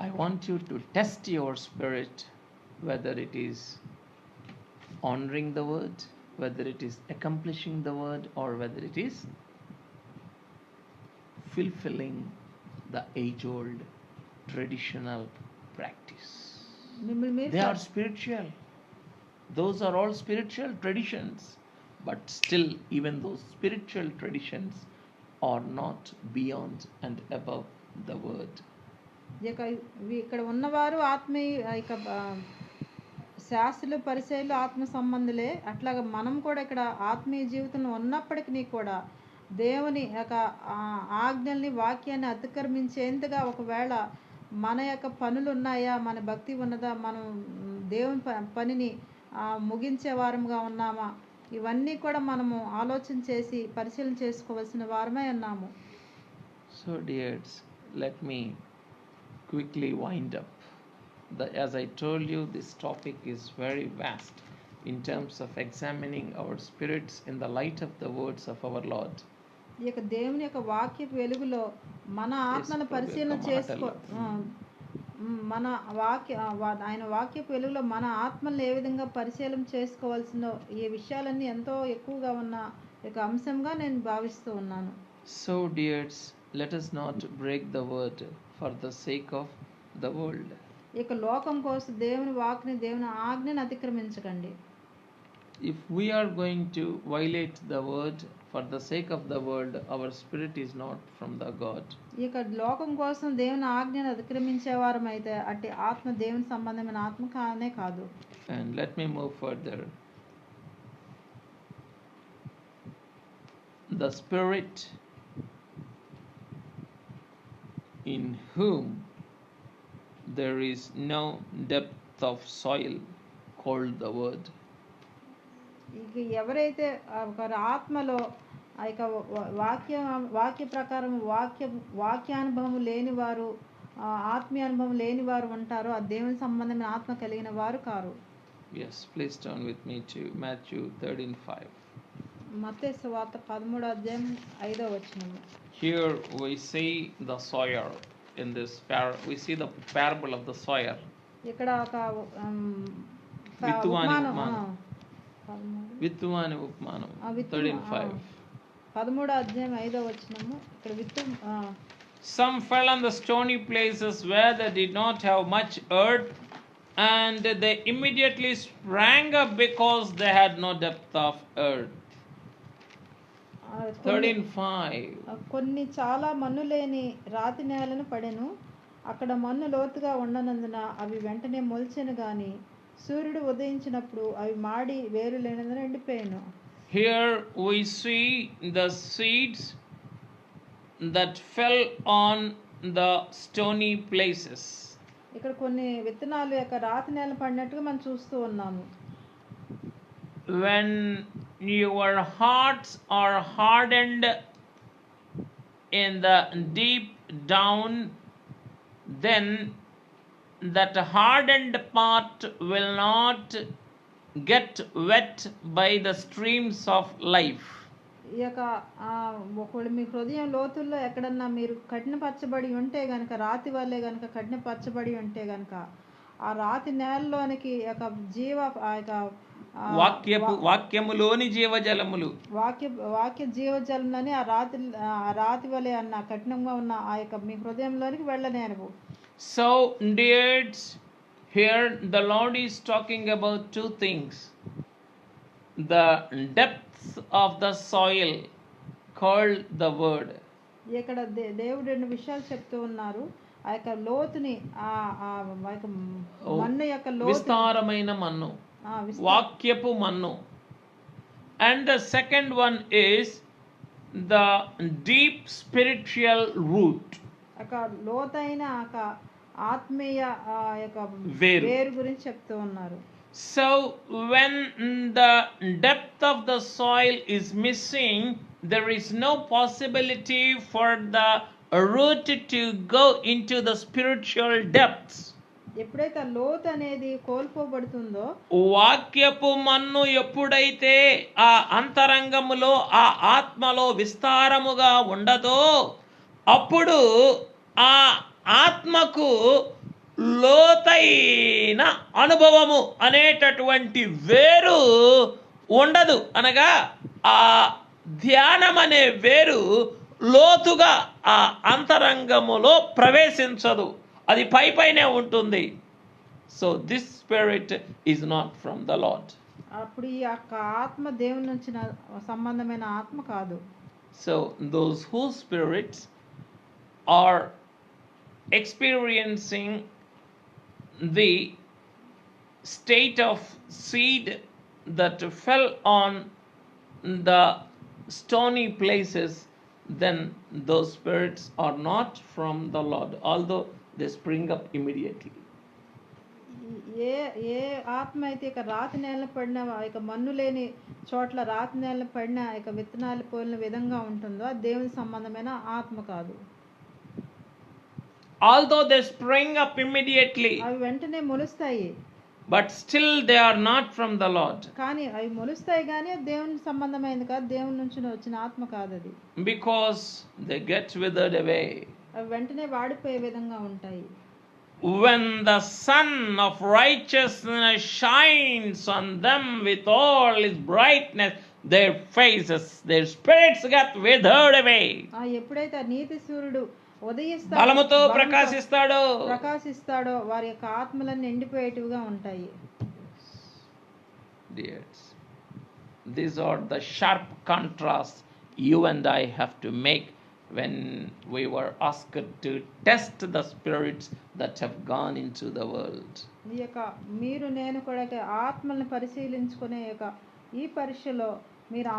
I want you to test your spirit whether it is honoring the word, whether it is accomplishing the word, or whether it is fulfilling the age-old traditional practice. They are spiritual. Those are all spiritual traditions. But still, even those spiritual traditions are not beyond and above the word. ఇక్కడ ఉన్నవారు ఆత్మీయ శాస్త్రులు పరిచయాలు ఆత్మ సంబంధులే. అట్లాగా మనం కూడా ఇక్కడ ఆత్మీయ జీవితంలో ఉన్నప్పటికీ కూడా దేవుని యొక్క ఆజ్ఞల్ని వాక్యాన్ని అతిక్రమించేందుగా ఒకవేళ మన యొక్క పనులు ఉన్నాయా, మన భక్తి ఉన్నదా, మనం దేవుని పనిని ముగించే వారంగా ఉన్నామా, ఇవన్నీ కూడా మనము ఆలోచన చేసి పరిశీలన చేసుకోవాల్సిన వారమే ఉన్నాము. So dears, let me quickly wind up. As I told you, this topic is very vast in terms of examining our spirits in the light of the words of our Lord. ఈ యొక్క దేవుని యొక్క వాక్యపు వెలుగులో మన ఆత్మను పరిశీలన మన ఆయన వాక్యపు వెలుగులో మన ఆత్మను ఏ విధంగా పరిశీలన చేసుకోవాల్సిందో ఈ విషయాలన్నీ ఎంతో ఎక్కువగా ఉన్న ఒక అంశంగా నేను భావిస్తూ ఉన్నాను. So dears, let us not break the word for the sake of the world. ఇక లోకం కోసం దేవుని వాక్ని దేవుని ఆజ్ఞను అతిక్రమించకండి. If we are going to violate the word for the sake of the world, our spirit is not from the God. ఇక లోకం కోసం దేవుని ఆజ్ఞను అతిక్రమించేవారం అయితే అట్టి ఆత్మ దేవుని సంబంధమైన ఆత్మ కానే కాదు. And let me move further. The spirit in whom there is no depth of soil called the word. ఇక ఎవరైతే ఒక ఆత్మలో ఆ యొక్క వాక్య ప్రకారం వాక్యానుభవం లేని వారు, ఆత్మీయ అనుభవం లేని వారు ఉంటారో ఆ దేవుని సంబంధమైన ఆత్మ కలిగిన వారు car. Yes, please turn with me to Matthew 13:5. మత్తయి సువార్త 13వ అధ్యాయం 5వ వచనం. Here we see the sower in this we see the parable of the sower. ఇక్కడ ఒక విత్తువాని ఉపమానం 13:5. 13వ అధ్యాయం 5వ వచనము. ఇక్కడ Some fell on the stony places where they did not have much earth, and they immediately sprang up because they had no depth of earth. 13:5. కొన్ని చాలా మన్ను లేని రాతి నేలను పడెను. అక్కడ మన్ను లోతుగా ఉండనందున అవి వెంటనే మొలిచెను గాని సూర్యుడు ఉదయించినప్పుడు అవి మాడి వేరు లేనందున ఎండిపోయాను. Here we see the seeds that fell on the stony places. ఇక్కడ కొన్ని విత్తనాలు యొక్క రాతి నేల పడినట్టుగా మనం చూస్తూ ఉన్నాము. When your hearts are hardened in the deep down, then that hardened part will not get wet by the streams of life. ఈ యొక్క ఒకవేళ మీ హృదయం లోతుల్లో ఎక్కడన్నా మీరు కఠినపరచబడి ఉంటే గనక, రాతి వల్లే గనక కఠినపరచబడి ఉంటే గనక ఆ రాతి నేలలోనికి యొక్క వాక్యములోని జీవజలములు వాక్య జీవజలంలోని ఆ రాతి వలె అన్న కఠినంగా ఉన్న ఆ యొక్క మీ హృదయంలోనికి వెళ్ళనేరు. So dears, here the Lord is talking about two things: the depths of the soil called the word. ఇక్కడ దేవుడు రెండు విషయాలు చెప్తూ ఉన్నారు. ఆ యొక్క లోతుని మన్ను యొక్క లోతు, విస్తారమైన మన్ను, వాక్యపు మన్ను. And the second one is the deep spiritual root. ఒక లోతైన ఆత్మీయ యొక్క వేరు గురించి చెప్తూ ఉన్నారు. So when the depth of the soil is missing, there is no possibility for the root to go into the spiritual depths. ఎప్పుడైతే లోతు అనేది కోల్పోబడుతుందో, వాక్యపు మన్ను ఎప్పుడైతే ఆ అంతరంగములో ఆ ఆత్మలో విస్తారముగా ఉండదో అప్పుడు ఆ ఆత్మకు లోతైన అనుభవము అనేటటువంటి వేరు ఉండదు. అనగా ఆ ధ్యానం అనే వేరు లోతుగా ఆ అంతరంగములో ప్రవేశించదు, అది పైనే ఉంటుంది. So this spirit is not from the lord. అప్పుడు ఈ యొక్క ఆత్మ దేవుని నుంచి సంబంధమైన ఆత్మ కాదు. So those who spirits are experiencing the state of seed that fell on the stony places, then those spirits are not from the Lord, although they spring up immediately. ఏ ఆత్మ అయితే ఇక రాతి నేల పడిన ఇక మన్ను లేని చోట్ల రాతి నేల పడిన ఇక విత్తనాలు పోలిన విధంగా ఉంటుందో అది దేవుని సంబంధమైన ఆత్మ కాదు. Although they spring up immediately, అవి వెంటనే మొలుస్తాయి, but still they are not from the Lord. కానీ అవి మొలుస్తాయి కానీ దేవుని సంబంధమైనది కాదు, దేవుని నుంచి వచ్చిన ఆత్మ కాదు అది. Because they get withered away. అవి వెంటనే వాడిపోయే విధంగా ఉంటాయి. When the sun of righteousness shines on them with all his brightness, their faces, their spirits get withered away. ఎప్పుడైతే నీతి సూర్యుడు బలముతో ప్రకాశిస్తాడో వారి యొక్క ఆత్మలన్నీ ఎండిపోయేటివిగా ఉంటాయి. Dears, These are the sharp contrasts you and I have to make when we were asked to test the spirits that have gone into the world. ఈ యొక్క మీరు నేను కూడా ఆత్మల్ని పరిశీలించుకునే యొక్క ఈ పరీక్షలో మీరు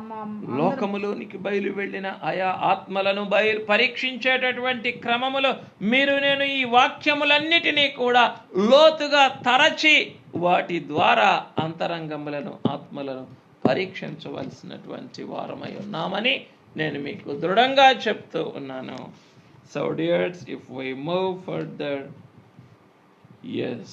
లోకములోనికి బయలు వెళ్ళిన ఆయా ఆత్మలను పరీక్షించేటటువంటి క్రమములో మీరు నేను ఈ వాక్యములన్నిటినీ కూడా లోతుగా తరచి వాటి ద్వారా అంతరంగములను ఆత్మలను పరీక్షించవలసినటువంటి వారమై ఉన్నామని నేను మీకు దృఢంగా చెప్తూ ఉన్నాను. So dears, if we move further, yes,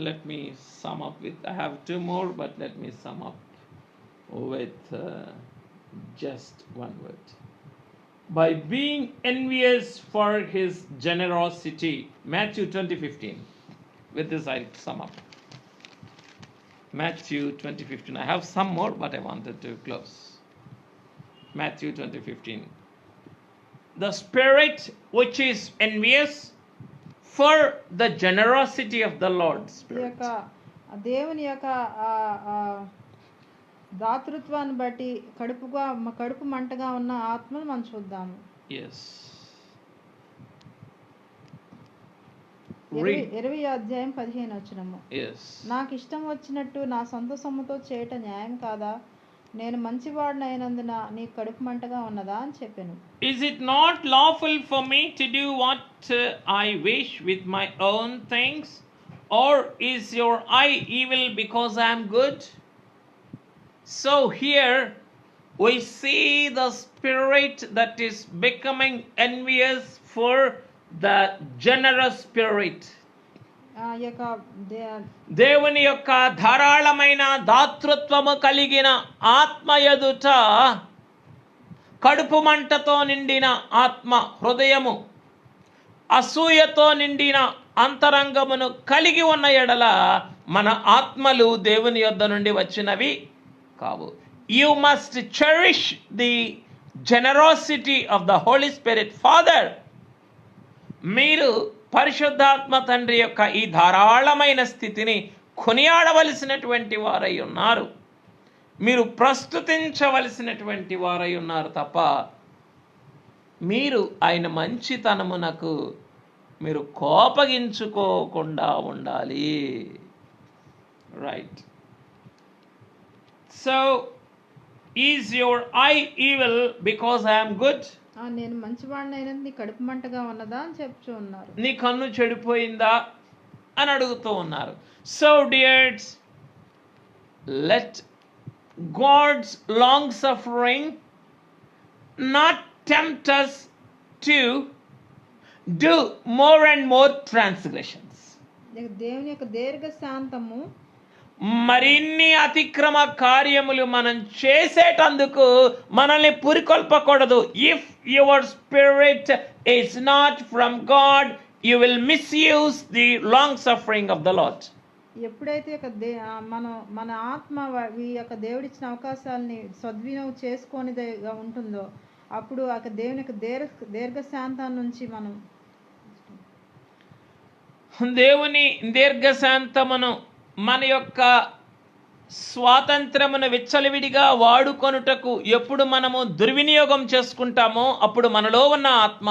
let me sum up with, I have two more, but let me sum up with just one word. By being envious for his generosity. Matthew 20:15. With this I'll sum up. Matthew 20:15. I have some more, but I wanted to close. Matthew 20:15. The spirit which is envious for the generosity of the Lord. Spirit. దేవుని యొక్క దాతృత్వాన్ని బట్టి కడుపు మంటగా ఉన్న ఆత్మను మనం చూద్దాము. Yes. 20వ అధ్యాయం 15వ వచనము. Yes. నాకు ఇష్టం వచ్చినట్టు నా సొంత సొమ్ముతో చేయట న్యాయం కాదా? నేను మంచివాడినైనందున నీ కడుపు మంటగా ఉన్నదా అని చెప్పాను. Is it not lawful for me to do what I wish with my own things? Or is your eye evil because I am good? So here we see the spirit that is becoming envious for the generous spirit. దేవుని యొక్క ధారాళమైన దాతృత్వము కలిగిన ఆత్మ ఎదుట కడుపు మంటతో నిండిన ఆత్మ హృదయము అసూయతో నిండిన అంతరంగమును కలిగి ఉన్న ఎడల మన ఆత్మలు దేవుని యొద్ద నుండి వచ్చినవి కావు. You must cherish the generosity of the Holy Spirit. Father, మీరు పరిశుద్ధాత్మ తండ్రి యొక్క ఈ ధారాళమైన స్థితిని కొనియాడవలసినటువంటి వారై ఉన్నారు. మీరు ప్రస్తుతించవలసినటువంటి వారై ఉన్నారు తప్ప మీరు ఆయన మంచితనమునకు మీరు కోపగించుకోకుండా ఉండాలి. Right. So is your I evil because I am good? నేను మంచివాడినైనా నీ కడుపు మంటగా ఉన్నదా అని చెప్తూ ఉన్నారు. నీ కన్ను చెడిపోయిందా అని అడుగుతూ ఉన్నారు. So dears, let God's long suffering not tempt us to do more and more transgressions. దేవుని యొక్క దీర్ఘ శాంతము మరిన్ని అతిక్రమ కార్యములు మనం చేసేటందుకు మనల్ని పురికొల్పకూడదు. If your spirit is not from God, you will misuse the long suffering of the Lord. ఎప్పుడైతే మన ఆత్మ ఈ యొక్క దేవుడిచ్చిన అవకాశాలని సద్వినియోగం చేసుకొనిదిగా ఉంటుందో అప్పుడు ఆ దేవుని యొక్క దీర్ఘ శాంతం నుంచి మనం దేవుని దీర్ఘశాంతమును మన యొక్క స్వాతంత్రమును విచ్చలవిడిగా వాడుకొనుటకు ఎప్పుడు మనము దుర్వినియోగం చేసుకుంటామో అప్పుడు మనలో ఉన్న ఆత్మ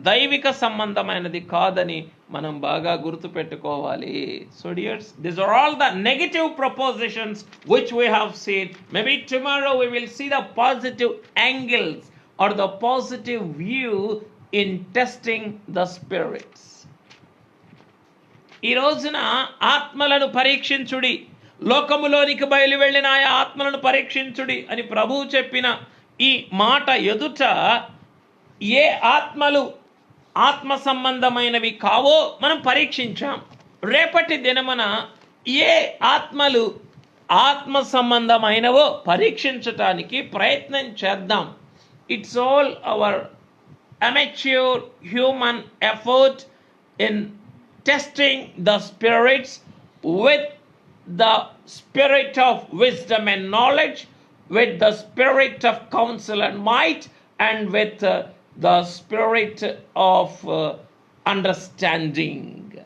దైవిక సంబంధమైనది కాదని మనం బాగా గుర్తుపెట్టుకోవాలి. So dears, these are all the negative propositions which we have seen. Maybe tomorrow we will see the positive angles or the positive view in testing the spirits. ఈ రోజున ఆత్మలను పరీక్షించుడి, లోకములోనికి బయలు వెళ్ళిన ఆయా ఆత్మలను పరీక్షించుడి అని ప్రభువు చెప్పిన ఈ మాట ఎదుట ఏ ఆత్మలు ఆత్మ సంబంధమైనవి కావో మనం పరీక్షించాం. రేపటి దినమున ఏ ఆత్మలు ఆత్మ సంబంధమైనవో పరీక్షించటానికి ప్రయత్నం చేద్దాం. It's all our amateur human effort in testing the spirits with the spirit of wisdom and knowledge, with the spirit of counsel and might, and with the spirit of understanding.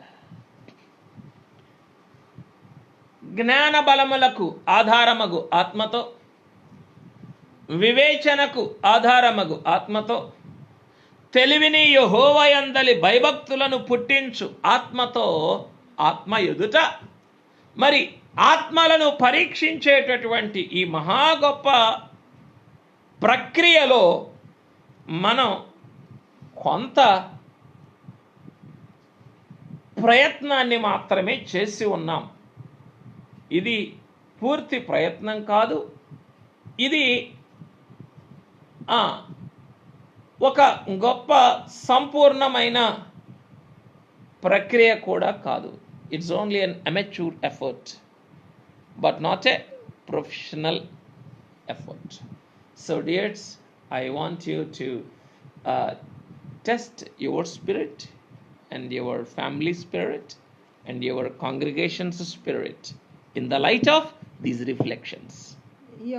జ్ఞాన బలములకు ఆధారమగు ఆత్మతో, వివేచనకు ఆధారమగు ఆత్మతో, తెలివిని యెహోవాయందలి భయభక్తులను పుట్టించు ఆత్మతో, ఆత్మ ఎదుట మరి ఆత్మలను పరీక్షించేటటువంటి ఈ మహా గొప్ప ప్రక్రియలో మనం కొంత ప్రయత్నాన్ని మాత్రమే చేసి ఉన్నాం. ఇది పూర్తి ప్రయత్నం కాదు. ఇది ఒక గొప్ప సంపూర్ణమైన ప్రక్రియ కూడా కాదు. It's only an amateur effort, but not a professional effort. So dears, I want you to test your spirit and your family spirit and your congregation's spirit in the light of these reflections. ఈ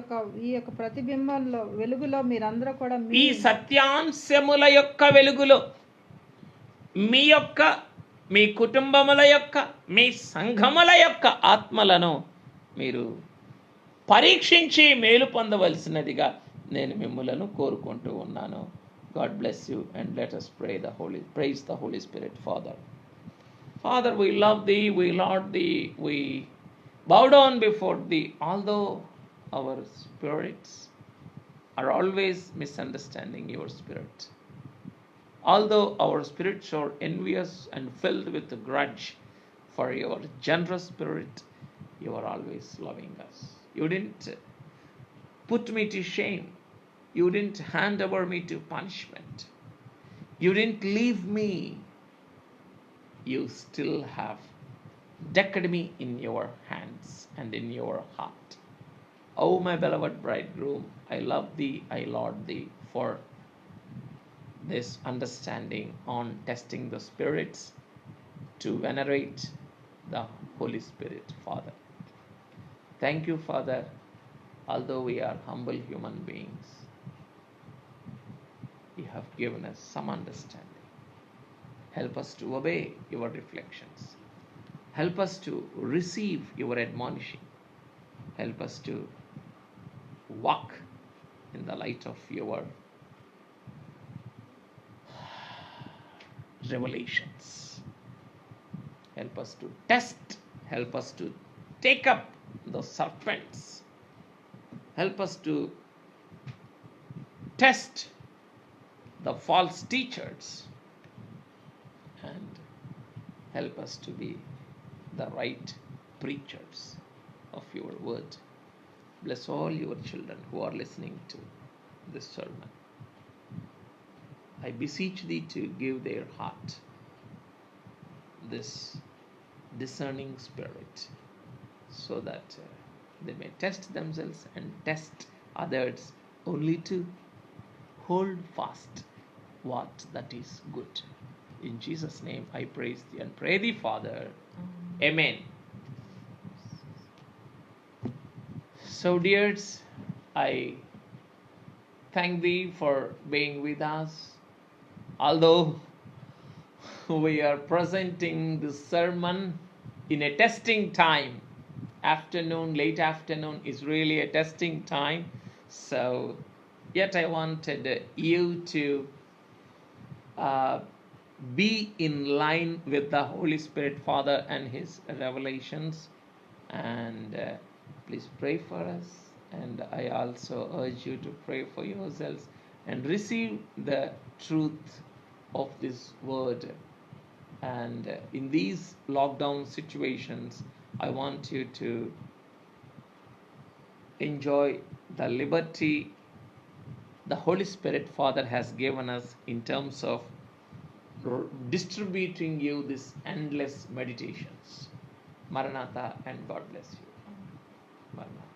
యొక్క ప్రతిబింబంలో వెలుగులో మీరందరూ కూడా ఈ సత్యాంశముల యొక్క వెలుగులో మీ కుటుంబముల యొక్క, మీ సంఘముల యొక్క ఆత్మలను మీరు పరీక్షించి మేలు పొందవలసినదిగా నేను మిమ్ములను కోరుకుంటూ ఉన్నాను. God bless you, and let us praise the Holy Spirit. Father, we love thee, we laud thee, we bow down before thee, although our spirits are always misunderstanding your spirit. Although our spirits are envious and filled with grudge for your generous spirit, you are always loving us. You didn't put me to shame. You didn't hand over me to punishment. You didn't leave me. You still have decked me in your hands and in your heart. Oh, my beloved bridegroom, I love thee, I laud thee for this understanding on testing the spirits to venerate the Holy Spirit, Father. Thank you, Father, although we are humble human beings, you have given us some understanding. Help us to obey your reflections. Help us to receive your admonishing. Help us to walk in the light of your revelations. Help us to test. Help us to take up the serpents. Help us to test the false teachers, and help us to be the right preachers of your word. Bless all your children who are listening to this sermon. I beseech thee to give their heart this discerning spirit, so that they may test themselves and test others, only to hold fast what that is good. In Jesus' name I praise thee and pray thee, Father. Amen. So dears, I thank thee for being with us. Although we are presenting this sermon in a testing time, late afternoon is really a testing time. So yet I wanted you to be in line with the Holy Spirit, Father, and his revelations, and please pray for us. And I also urge you to pray for yourselves and receive the truth of this word. And in these lockdown situations, I want you to enjoy the liberty the Holy Spirit, Father, has given us in terms of distributing you these endless meditations. Maranatha, and God bless you. Maranatha.